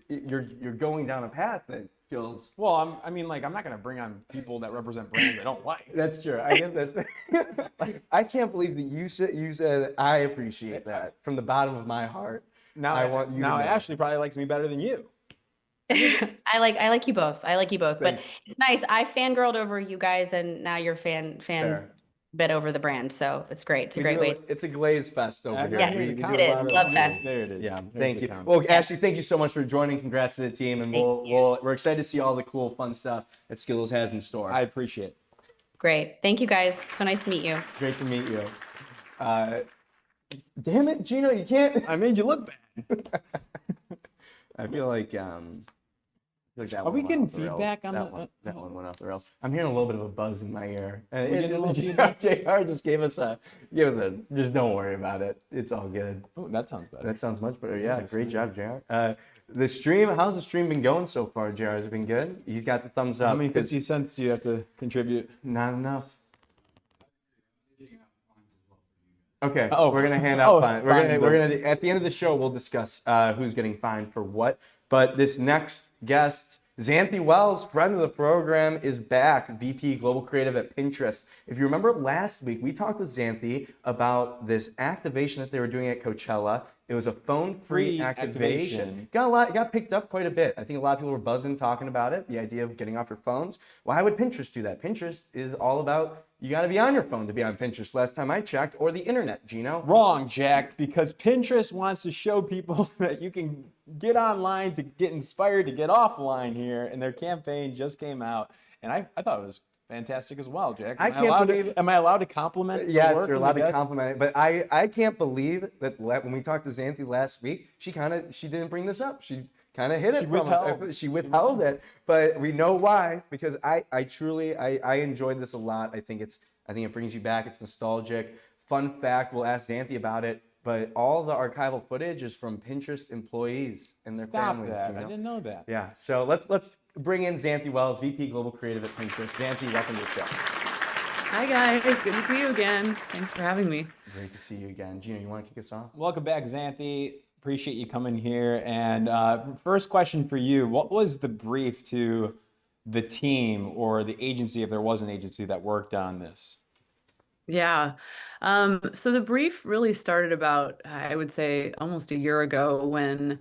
you're going down a path that feels. Well, I'm not going to bring on people that represent brands I don't like. That's true. I guess that's. I can't believe that you said I appreciate that from the bottom of my heart. Now, I want you now to know. Ashley probably likes me better than you. I like you both. I like you both, but Thanks. it's nice. I fangirled over you guys and now you're fan Fair. bit over the brand. So it's great. It's a We great do way. It's a glaze fest over here. Yeah, We it do a is. lot of- Love fest. There it is. Yeah, There's thank the you. comment. Well, Ashley, thank you so much for joining. Congrats to the team, and Thank you. we're excited to see all the cool, fun stuff that Skittles has in store. I appreciate it. Great. Thank you guys. So nice to meet you. Great to meet you. Damn it, Gino, you can't. I made you look bad. I feel like that Are one we went getting off the rails. feedback on that the- one? That one went off the rails. I'm hearing a little bit of a buzz in my ear. getting a little feedback? JR just gave us a. Just don't worry about it. It's all good. Oh, that sounds better. That sounds much better. Yeah, great job, JR. The stream, how's the stream been going so far, JR? Has it been good? He's got the thumbs up. How many 'cause 50 cents do you have to contribute? Not enough. Okay, Oh. we're gonna hand out Oh, fines. fines, We're gonna at the end of the show we'll discuss who's getting fined for what. But this next guest, Xanthi Wells, friend of the program, is back. VP Global Creative at Pinterest. If you remember last week, we talked with Xanthi about this activation that they were doing at Coachella. It was a phone-free Free activation. Got picked up quite a bit. I think a lot of people were buzzing talking about it. The idea of getting off your phones. Why would Pinterest do that? Pinterest is all about you got to be on your phone to be on Pinterest. Last time I checked, or the internet. Gino. Wrong, Jack, because Pinterest wants to show people that you can get online to get inspired to get offline here, and their campaign just came out, and I thought it was fantastic as well, Jack. I can't believe- Am I allowed to compliment? the Yes, work you're of allowed the to guest? compliment it, but I can't believe that when we talked to Xanthi last week, she didn't bring this up. She kind of hid it from us. withheld. She withheld it, but we know why because I truly enjoyed this a lot. I think it brings you back. It's nostalgic. Fun fact: we'll ask Xanthi about it, but all the archival footage is from Pinterest employees and their Stop families. that! you I know? didn't know that. Yeah, so let's bring in Xanthi Wells, VP Global Creative at Pinterest. Xanthi, welcome to the show. Hi guys, good to see you again. Thanks for having me. Great to see you again. Gino, you want to kick us off? Welcome back, Xanthi. Appreciate you coming here. And first question for you: what was the brief to the team or the agency, if there was an agency that worked on this? Yeah. So the brief really started about, I would say, almost a year ago when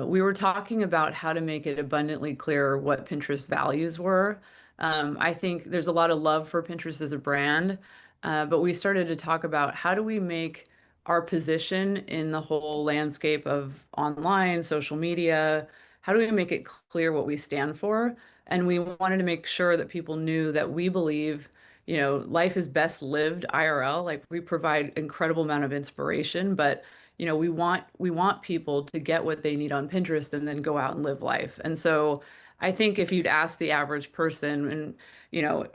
we were talking about how to make it abundantly clear what Pinterest values were. I think there's a lot of love for Pinterest as a brand, but we started to talk about how do we make our position in the whole landscape of online, social media, how do we make it clear what we stand for? And we wanted to make sure that people knew that we believe life is best lived IRL. Like we provide incredible amount of inspiration, but we want people to get what they need on Pinterest and then go out and live life. And so I think if you'd ask the average person and you know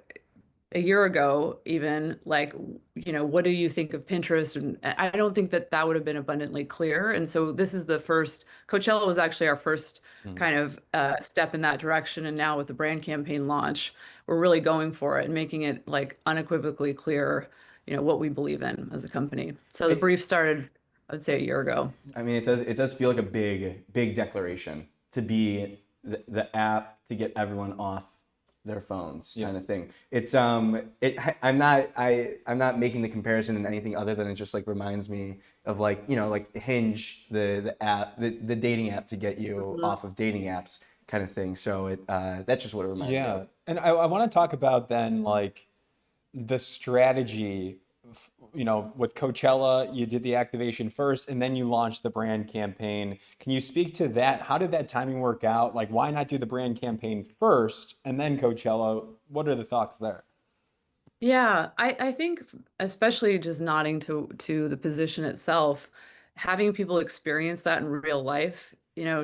a year ago even like what do you think of Pinterest, and I don't think that that would have been abundantly clear. And so this is the first Coachella was actually our first kind of step in that direction, and now with the brand campaign launch we're really going for it and making it like unequivocally clear what we believe in as a company. So the brief started, I would say, a year ago. I mean, it does feel like a big declaration to be the app to get everyone off their phones kind of thing. It's I'm not making the comparison in anything other than it just like reminds me of like like Hinge, the app, the dating app to get you off of dating apps kind of thing. So that's just what it reminds me Yeah. of. And I want to talk about then like the strategy, with Coachella, you did the activation first and then you launched the brand campaign. Can you speak to that? How did that timing work out? Like, why not do the brand campaign first and then Coachella? What are the thoughts there? Yeah, I think especially just nodding to the position itself, having people experience that in real life,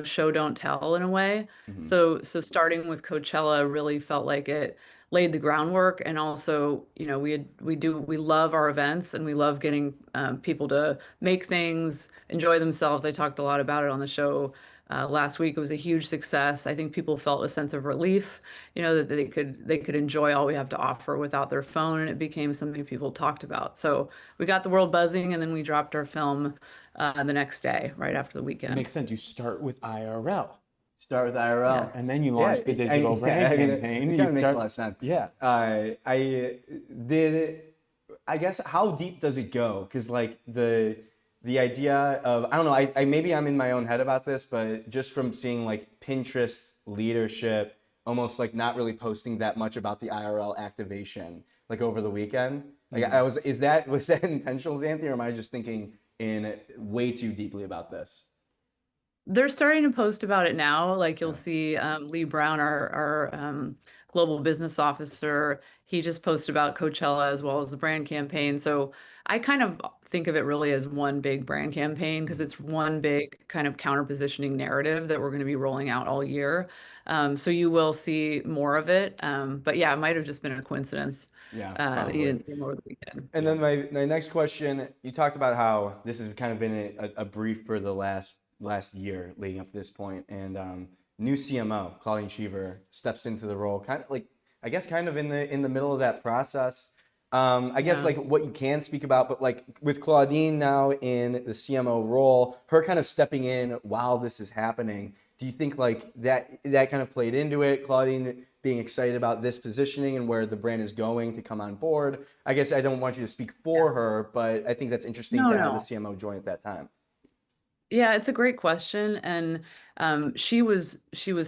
show don't tell in a way. So starting with Coachella really felt like it laid the groundwork, and also, we love our events and we love getting people to make things, enjoy themselves. I talked a lot about it on the show last week. It was a huge success. I think people felt a sense of relief, that they could enjoy all we have to offer without their phone, and it became something people talked about. So we got the world buzzing, and then we dropped our film the next day, right after the It weekend. makes sense. You start with IRL. Start with IRL. And then you launch the digital brand campaign. It kind of makes a lot of sense. Yeah. I guess how deep does it go? Because like the idea of, I don't know, I maybe I'm in my own head about this, but just from seeing like Pinterest leadership almost like not really posting that much about the IRL activation like over the weekend. Like was that intentional, Xanthi, or am I just thinking in way too deeply about this? They're starting to post about it now. Like you'll see Lee Brown, our global business officer, he just posted about Coachella as well as the brand campaign. So I kind of think of it really as one big brand campaign because it's one big kind of counter positioning narrative that we're going to be rolling out all year. So you will see more of it. But yeah, it might have just been a coincidence. Yeah, That you didn't see more of the weekend. And then my next question, you talked about how this has kind of been a brief for the last year leading up to this point, and new CMO Claudine Cheever steps into the role, kind of like I guess kind of in the middle of that process. I guess like what you can speak about, but like with Claudine now in the CMO role, her kind of stepping in while this is happening. Do you think like that kind of played into it? Claudine being excited about this positioning and where the brand is going to come on board. I guess I don't want you to speak for her, but I think that's interesting to have the CMO join at that time. Yeah, it's a great question, and she was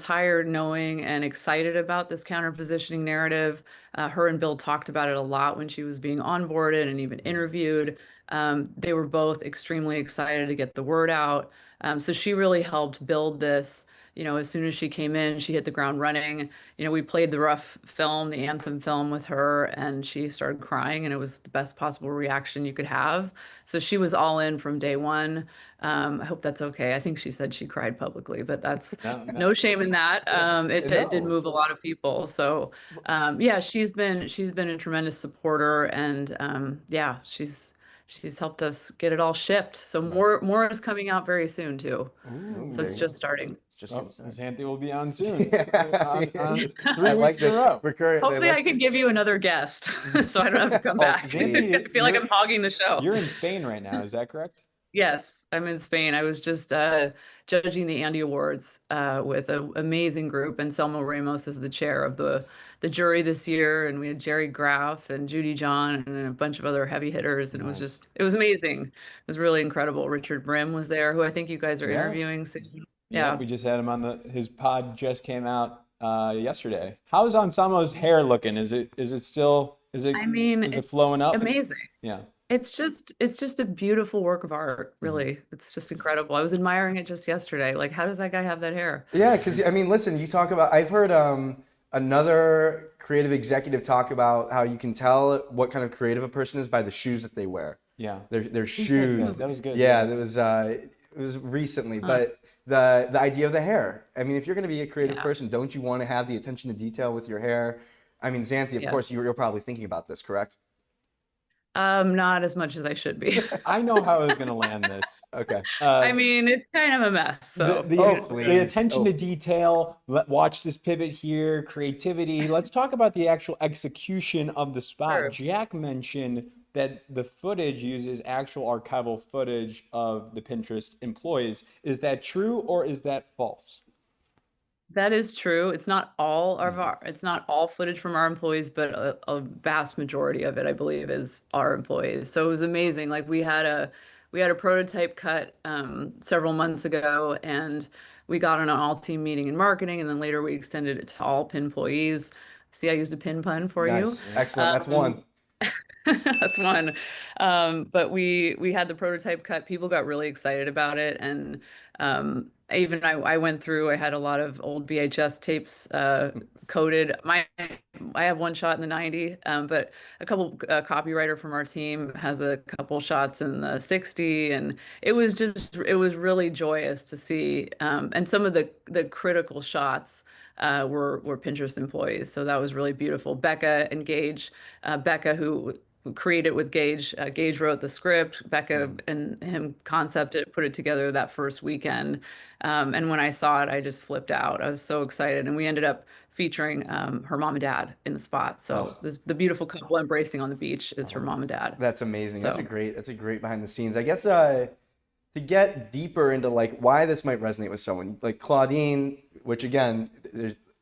hired knowing and excited about this counter positioning narrative. Her and Bill talked about it a lot when she was being onboarded and even interviewed. They were both extremely excited to get the word out. So she really helped build this. As soon as she came in, she hit the ground running. We played the rough film, the anthem film with her, and she started crying, and it was the best possible reaction you could have. So she was all in from day one. I hope that's okay. I think she said she cried publicly, but that's no shame in that. It did move a lot of people. So yeah, she's been a tremendous supporter, and yeah, she's helped us get it all shipped. So more is coming out very soon too. So it's just starting. Xanthi will be on soon. on 3 I like weeks in a this row. recurring. Hopefully I could give you another guest so I don't have to come back. Xanthi, I feel like I'm hogging the show. You're in Spain right now, is that correct? Yes, I'm in Spain. I was just judging the Andy Awards with an amazing group, and Selma Ramos is the chair of the the jury this year, and we had Jerry Graff and Judy John and a bunch of other heavy hitters, and it was amazing. It was really incredible. Richard Brim was there, who I think you guys are Yeah. interviewing soon. Yeah, we just had him on his pod just came out yesterday. How's Anselmo's hair looking? Is it still I mean, is it it's flowing up? amazing. Yeah. It's just a beautiful work of art, really. It's just incredible. I was admiring it just yesterday. Like, how does that guy have that hair? Yeah, because I mean, listen, you talk about. I've heard another creative executive talk about how you can tell what kind of creative a person is by the shoes that they wear. Yeah. Their said shoes. that? That was good. Yeah, Yeah. it was recently, but the idea of the hair. I mean, if you're going to be a creative Yeah. person, don't you want to have the attention to detail with your hair? I mean, Xanthi, of course, Yes. you're probably thinking about this, correct? Not as much as I should be. I know how I was going to land this. Okay. I mean, it's kind of a mess. So Oh, please. The attention to Oh. detail, watch this pivot here, creativity. Let's talk about the actual execution of the spot. Sure. Jack mentioned that the footage uses actual archival footage of the Pinterest employees. Is that true or is that false? that is true. It's not all of it's not all footage from our employees, but a vast majority of it, I believe, is our employees. So it was amazing. Like we had a prototype cut several months ago, and we got on an all team meeting in marketing, and then later we extended it to all PIN employees. See, I used a pin pun for Nice. you. Excellent. That's one. That's one. But we had the prototype cut. People got really excited about it, and even I went through. I had a lot of old VHS tapes coded. I have one shot in the 90, but a couple copywriter from our team has a couple shots in the 60, and it was really joyous to see. And some of the critical shots were Pinterest employees, so that was really beautiful. Becca and Gage, Becca who created with Gage. Gage wrote the script. Becca and him concepted, put it together that first weekend. And when I saw it, I just flipped out. I was so excited. And we ended up featuring her mom and dad in the spot. So the beautiful couple embracing on the beach is her mom and dad. That's amazing. That's So- a great behind the scenes. I guess to get deeper into like why this might resonate with someone like Claudine, which again,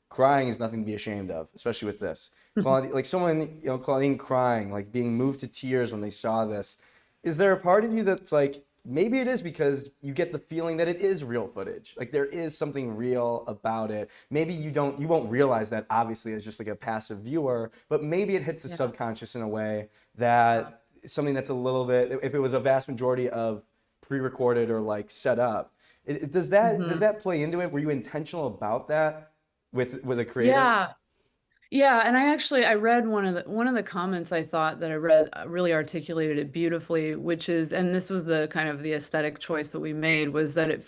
crying is nothing to be ashamed of, especially with this. Claudine, like someone, Claudine crying, like being moved to tears when they saw this. Is there a part of you that's like, maybe it is because you get the feeling that it is real footage. Like there is something real about it. Maybe you won't realize that obviously as just like a passive viewer, but maybe it hits the subconscious in a way that something that's a little bit, if it was a vast majority of pre-recorded or like set up, does that play into it? Were you intentional about that with a creative? Yeah, and I read one of the comments I thought that I read really articulated it beautifully, which is, and this was the kind of the aesthetic choice that we made, was that it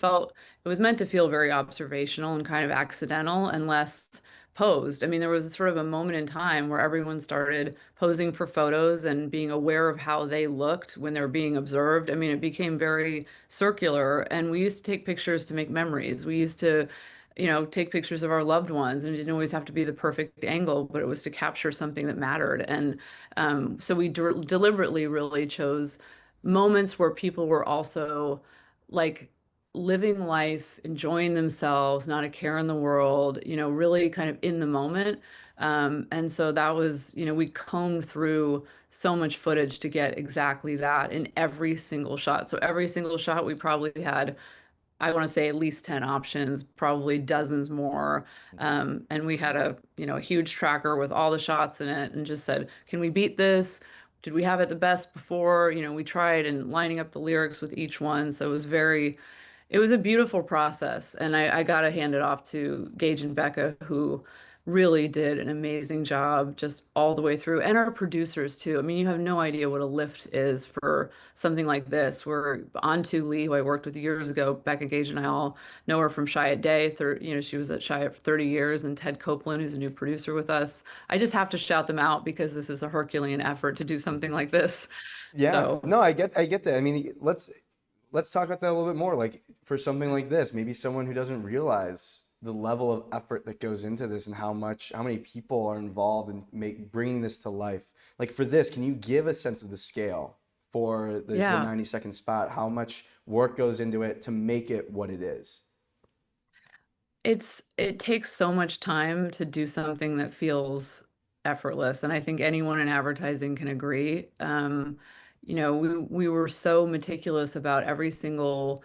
was meant to feel very observational and kind of accidental and less posed. I mean, there was sort of a moment in time where everyone started posing for photos and being aware of how they looked when they were being observed. I mean, it became very circular, and we used to take pictures to make memories. We used to take pictures of our loved ones, and it didn't always have to be the perfect angle, but it was to capture something that mattered. And so we deliberately really chose moments where people were also like living life, enjoying themselves, not a care in the world, really kind of in the moment. And so that was, we combed through so much footage to get exactly that in every single shot. So every single shot we probably had, I want to say, at least 10 options, probably dozens more. And we had a huge tracker with all the shots in it and just said, can we beat this? Did we have it the best before? We tried and lining up the lyrics with each one. So it was a beautiful process. And I got to hand it off to Gage and Becca, who really did an amazing job just all the way through, and our producers too. I mean, you have no idea what a lift is for something like this. We're on to Lee, who I worked with years ago. Becca, Gage, and I all know her from Shy at Day. She was at Shy for 30 years, and Ted Copeland, who's a new producer with us. I just have to shout them out because this is a Herculean effort to do something like this. Yeah. So, No, I get that. I mean, let's talk about that a little bit more. Like for something like this, maybe someone who doesn't realize the level of effort that goes into this and how many people are involved in bringing this to life. Like for this, can you give a sense of the scale for the 90-second spot? How much work goes into it to make it what it is? it takes so much time to do something that feels effortless, and I think anyone in advertising can agree. We were so meticulous about every single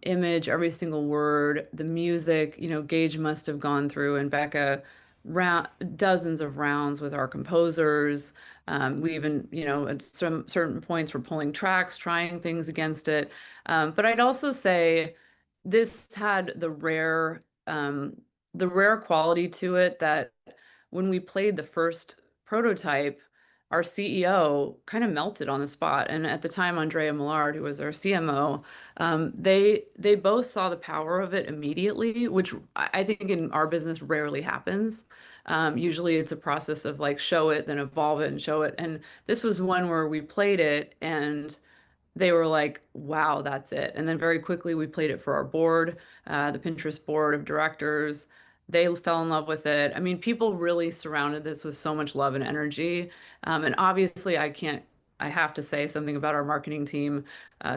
image, every single word, the music. Gage must have gone through, and Becca, round dozens of rounds with our composers. We even, at some certain points, we're pulling tracks, trying things against it. But I'd also say this had the rare quality to it that when we played the first prototype, our CEO kind of melted on the spot. And at the time, Andrea Millard, who was our CMO, they both saw the power of it immediately, which I think in our business rarely happens. Usually it's a process of like show it, then evolve it and show it. And this was one where we played it and they were like, wow, that's it. And then very quickly we played it for our board, the Pinterest board of directors. They fell in love with it. I mean, people really surrounded this with so much love and energy. And obviously, I have to say something about our marketing team,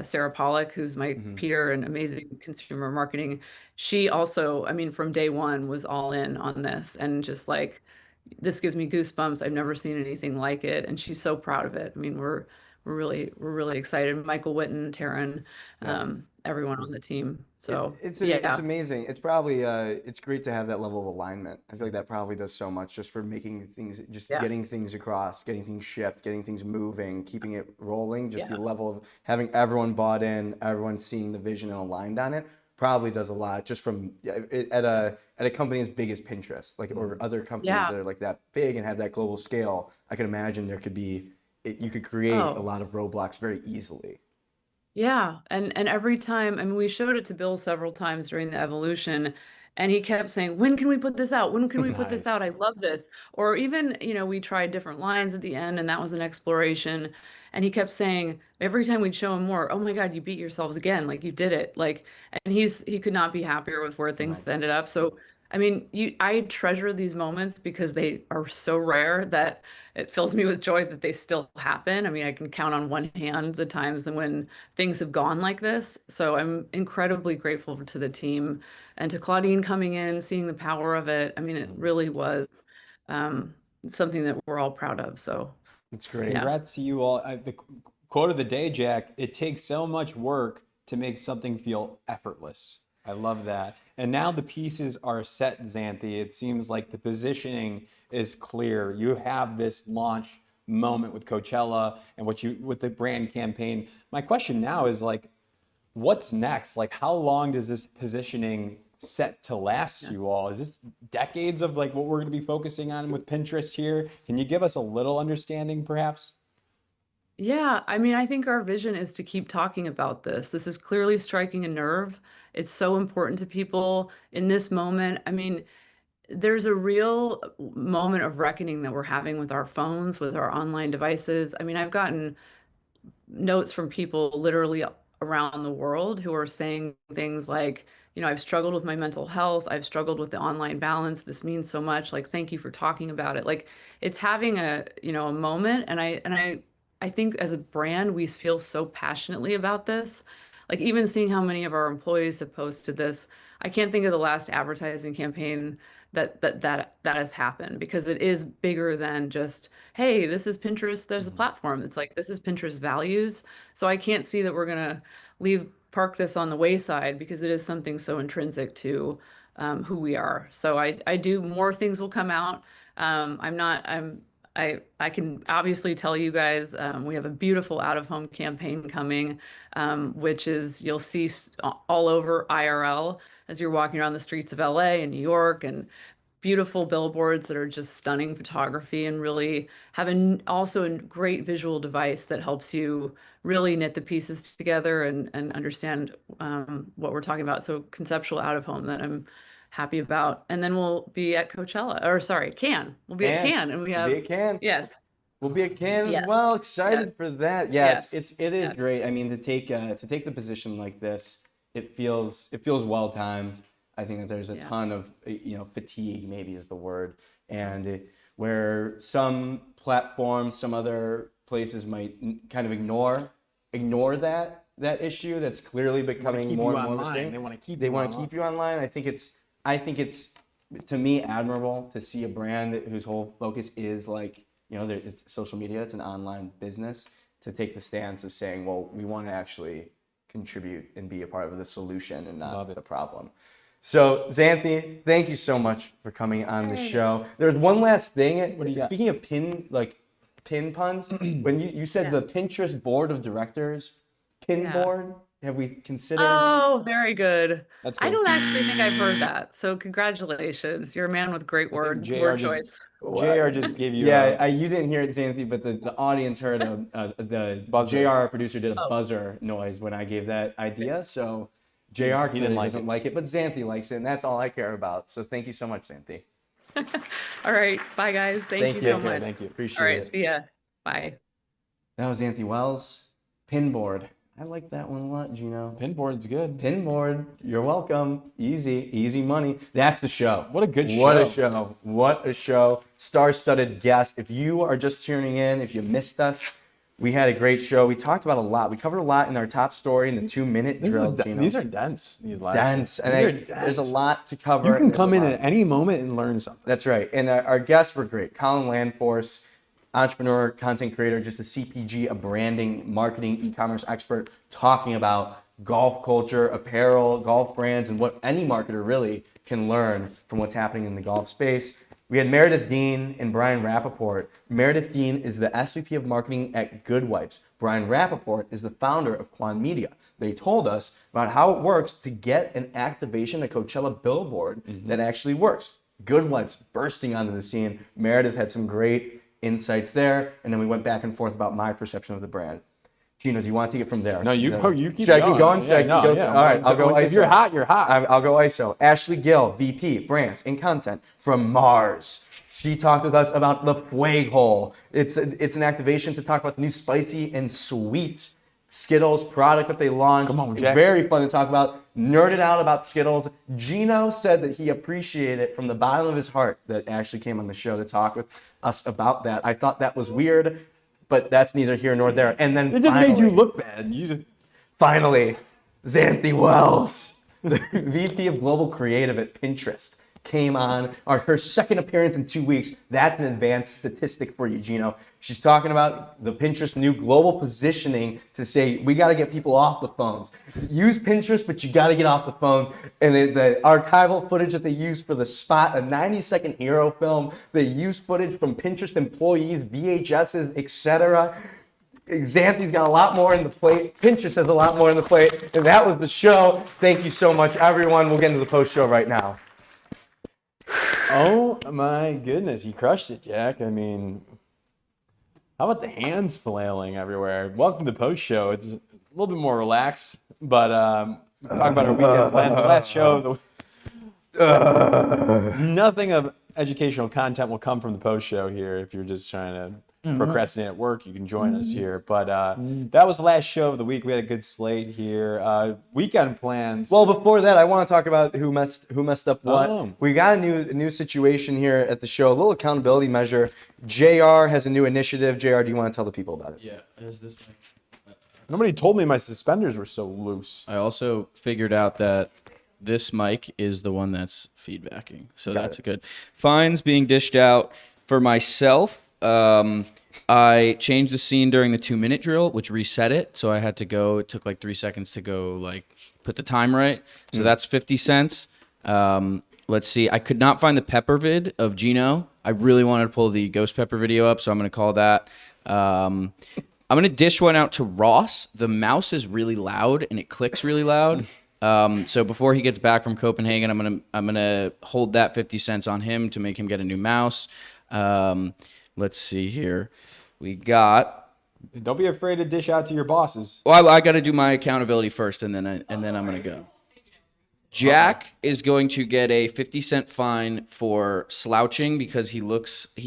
Sarah Pollock, who's my peer and amazing consumer marketing. She also, I mean, from day one was all in on this and just like, this gives me goosebumps. I've never seen anything like it. And she's so proud of it. I mean, we're really excited. Michael Witten, Taryn, everyone on the team. So It's yeah, amazing. It's probably it's great to have that level of alignment. I feel like that probably does so much just for making things, just Yeah. getting things across, getting things shipped, getting things moving, keeping it rolling. Just Yeah. the level of having everyone bought in, everyone seeing the vision and aligned on it probably does a lot just from at a company as big as Pinterest, like or other companies Yeah. that are like that big and have that global scale. I can imagine there could be you could create a Oh. lot of roadblocks very easily. Yeah, and every time, I mean, we showed it to Bill several times during the evolution, and he kept saying, "When can we put this out? When can we put this out? Nice. I love this." Or even, we tried different lines at the end, and that was an exploration. And he kept saying every time we'd show him more, "Oh my God, you beat yourselves again! Like you did it!" Like, and he could not be happier with where things ended up. So, I mean, I treasure these moments because they are so rare that it fills me with joy that they still happen. I mean, I can count on one hand the times when things have gone like this. So I'm incredibly grateful to the team and to Claudine coming in, seeing the power of it. I mean, it really was um, something that we're all proud of. So It's great. yeah. Congrats to you all. The quote of the day, Jack, it takes so much work to make something feel effortless. I love that. And now the pieces are set, Xanthi. It seems like the positioning is clear. You have this launch moment with Coachella and with the brand campaign. My question now is like, what's next? Like, how long does this positioning set to last you all? Is this decades of like what we're going to be focusing on with Pinterest here? Can you give us a little understanding, perhaps? Yeah, I mean, I think our vision is to keep talking about this. This is clearly striking a nerve. It's so important to people in this moment. I mean, there's a real moment of reckoning that we're having with our phones, with our online devices. I mean, I've gotten notes from people literally around the world who are saying things like, I've struggled with my mental health. I've struggled with the online balance. This means so much. Like, thank you for talking about it. Like, it's having a moment. And I think as a brand, we feel so passionately about this. Like, even seeing how many of our employees have posted this, I can't think of the last advertising campaign that has happened because it is bigger than just, hey, this is Pinterest, there's a platform. It's like this is Pinterest values. So I can't see that we're gonna park this on the wayside because it is something so intrinsic to who we are. So I do more things will come out. I can obviously tell you guys we have a beautiful out of home campaign coming, which is you'll see all over IRL as you're walking around the streets of LA and New York and beautiful billboards that are just stunning photography and really have also a great visual device that helps you really knit the pieces together and understand what we're talking about. So conceptual out of home that I'm happy about. And then we'll be at Coachella, or sorry, Cannes. We'll be at Cannes and we We'll have, be at Cannes. yes, We'll be at Cannes as yes, well. yes, Excited for that. Yeah, yes, it is yes. great. I mean, to take the position like this, it feels well timed. I think that there's a ton of fatigue, maybe is the word, and where some platforms, some other places might kind of ignore that issue that's clearly becoming keep more you and more of a online. thing. They want to keep They you want to online. keep you online. I think I think it's, to me, admirable to see a brand whose whole focus is like, it's social media, it's an online business, to take the stance of saying, well, we want to actually contribute and be a part of the solution and not the problem. So Xanthi, thank you so much for coming on the show. There's one last thing. What do you got? Speaking of pin puns, when you said the Pinterest board of directors, board, have we considered? Oh, very good. That's I good. don't actually think I've heard that. So congratulations. You're a man with great word choice. JR just gave you you didn't hear it, Xanthi, but the audience heard the buzzer. JR, our producer, did a buzzer noise when I gave that idea. So JR doesn't like it, but Xanthi likes it, and that's all I care about. So thank you so much, Xanthi. All right. Bye, guys. Thank you so much. Thank you. Appreciate All right. it. See ya. Bye. That was Xanthi Wells. Pinboard. I like that one a lot, Gino. Pinboard's good. Pinboard. You're welcome. Easy money. That's the show. What a good show. What a show. Star-studded guest. If you are just tuning in, if you missed us, we had a great show. We talked about a lot. We covered a lot in our top story in the 2-minute drill, Gino. These are dense. These live. Dense. There's a lot to cover. You can come in at any moment and learn something. That's right. And our guests were great. Colin Landforce, entrepreneur, content creator, just a CPG, a branding, marketing, e-commerce expert, talking about golf culture, apparel, golf brands, and what any marketer really can learn from what's happening in the golf space. We had Meredith Dean and Brian Rappaport. Meredith Dean is the SVP of marketing at Goodwipes. Brian Rappaport is the founder of Quan Media. They told us about how it works to get an activation, a Coachella billboard that actually works. Goodwipes bursting onto the scene. Meredith had some great insights there, and then we went back and forth about my perception of the brand. Gino, do you want to take it from there? No, you keep Should going. I keep going? All right, I'll go ISO. If you're hot, you're hot. I'll go ISO. Ashley Gill, VP, Brands and Content from Mars. She talked with us about the Fuego. It's an activation to talk about the new spicy and sweet Skittles product that they launched. Come on, Jack. Very fun to talk about. Nerded out about Skittles. Gino said that he appreciated it from the bottom of his heart that Ashley came on the show to talk with us about that. I thought that was weird, but that's neither here nor there. And then It just made you look bad. Finally, Xanthi Wells, the VP of Global Creative at Pinterest, came on her second appearance in 2 weeks. That's an advanced statistic for you, Gino. She's talking about the Pinterest new global positioning to say, we got to get people off the phones. Use Pinterest, but you got to get off the phones. And the archival footage that they used for the spot, a 90-second hero film, they used footage from Pinterest employees, VHSs, etc. Xanthi's got a lot more in the plate. Pinterest has a lot more in the plate. And that was the show. Thank you so much, everyone. We'll get into the post show right now. Oh my goodness, you crushed it, Jack. I mean, how about the hands flailing everywhere? Welcome to the post show. It's a little bit more relaxed, but talk about our weekend plans. The last show, nothing of educational content will come from the post show here. If you're just trying to procrastinate at work, you can join us here. But that was the last show of the week. We had a good slate here. Weekend plans. Well, before that, I want to talk about who messed up what. Oh. We got a new situation here at the show, a little accountability measure. JR has a new initiative. JR, do you want to tell the people about it? Yeah, is this Nobody told me my suspenders were so loose. I also figured out that this mic is the one that's feedbacking. So that's a good. Fines being dished out for myself. I changed the scene during the 2-minute drill, which reset it. So I had to go. It took like 3 seconds to go put the time right. So that's 50 cents. Let's see. I could not find the pepper vid of Gino. I really wanted to pull the ghost pepper video up, so I'm going to call that. I'm going to dish one out to Ross. The mouse is really loud and it clicks really loud. So before he gets back from Copenhagen, I'm gonna hold that 50 cents on him to make him get a new mouse. Let's see here. We got. Don't be afraid to dish out to your bosses. Well, I got to do my accountability first, and then I'm gonna go. Jack is going to get a 50-cent fine for slouching because he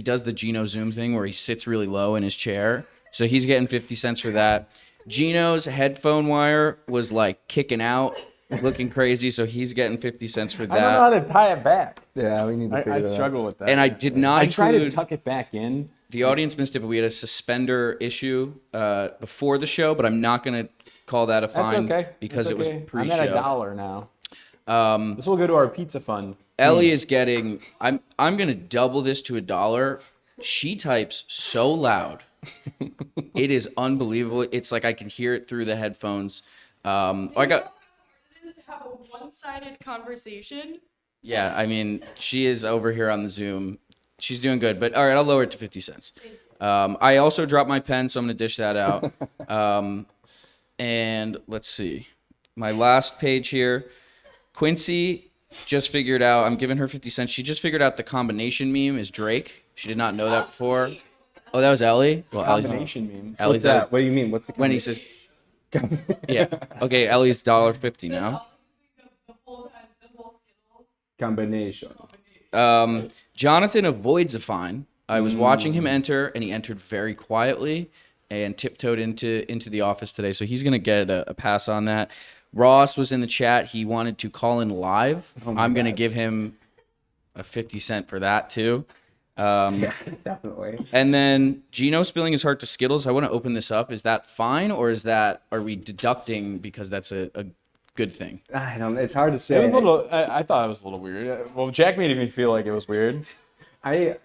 does the Gino Zoom thing where he sits really low in his chair. So he's getting 50 cents for that. Gino's headphone wire was kicking out, looking crazy, so he's getting 50 cents for that. I don't know how to tie it back. Yeah, we need to figure I that out. struggle with that. And I did not I tried to include- tuck it back in. The audience missed it, but we had a suspender issue before the show, but I'm not going to call that a fine That's okay. because That's it was okay. pre-show. I'm at $1 now. This will go to our pizza fund. Ellie is getting. I'm gonna double this to $1. She types so loud, it is unbelievable. It's like I can hear it through the headphones. I got. Have a one-sided conversation. Yeah, I mean, she is over here on the Zoom. She's doing good, but all right, I'll lower it to 50 cents. I also dropped my pen, so I'm gonna dish that out. And let's see, my last page here. Quincy just figured out. I'm giving her 50 cents. She just figured out the combination meme is Drake. She did not know that before. Oh, that was Ellie. Well, Combination meme. Ellie's What's that? What do you mean? What's the when he says, yeah. Okay, Ellie's $1.50 now. combination? Jonathan avoids a fine. I was watching him enter, and he entered very quietly and tiptoed into the office today. So he's gonna get a pass on that. Ross was in the chat. He wanted to call in live. I'm gonna give him a 50 cent for that too. Yeah, definitely. And then Gino spilling his heart to Skittles. I want to open this up. Is that fine, or are we deducting because that's a good thing? I don't. It's hard to say. It was a little. I thought it was a little weird. Well, Jack made me feel like it was weird. I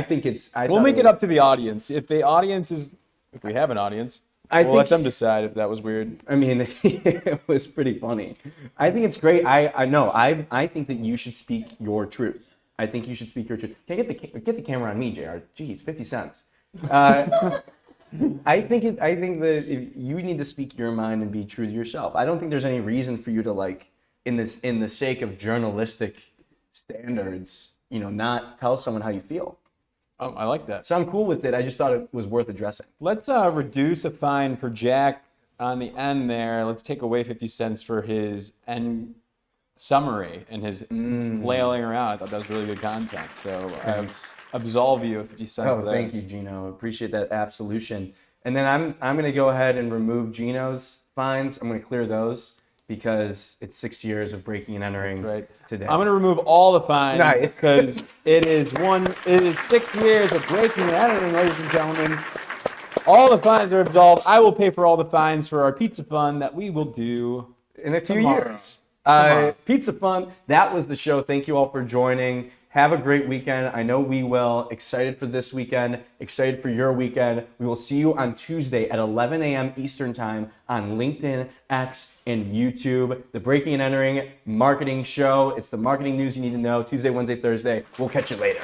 think it's. We'll make it up to the audience. If the audience is, if we have an audience, we'll let them decide if that was weird. I mean, it was pretty funny. I think it's great. I know. I think that you should speak your truth. I think you should speak your truth. Can I get the camera on me, JR? Jeez, 50 cents. I think that if you need to speak your mind and be true to yourself. I don't think there's any reason for you to, like, in the sake of journalistic standards, not tell someone how you feel. Oh, I like that. So I'm cool with it. I just thought it was worth addressing. Let's reduce a fine for Jack on the end there. Let's take away 50 cents for his end summary and his flailing around. I thought that was really good content. So I absolve you of 50 cents. Oh, thank you, Gino. Appreciate that absolution. And then I'm going to go ahead and remove Gino's fines. I'm going to clear those because it's 6 years of breaking and entering today. I'm going to remove all the fines Nice. because it is 6 years of breaking and entering, ladies and gentlemen. All the fines are absolved. I will pay for all the fines for our pizza fund that we will do in a few tomorrow. years. Pizza Fun, that was the show. Thank you all for joining. Have a great weekend. I know we will. Excited for this weekend. Excited for your weekend. We will see you on Tuesday at 11 a.m. Eastern Time on LinkedIn, X, and YouTube. The Breaking and Entering Marketing Show. It's the marketing news you need to know. Tuesday, Wednesday, Thursday. We'll catch you later.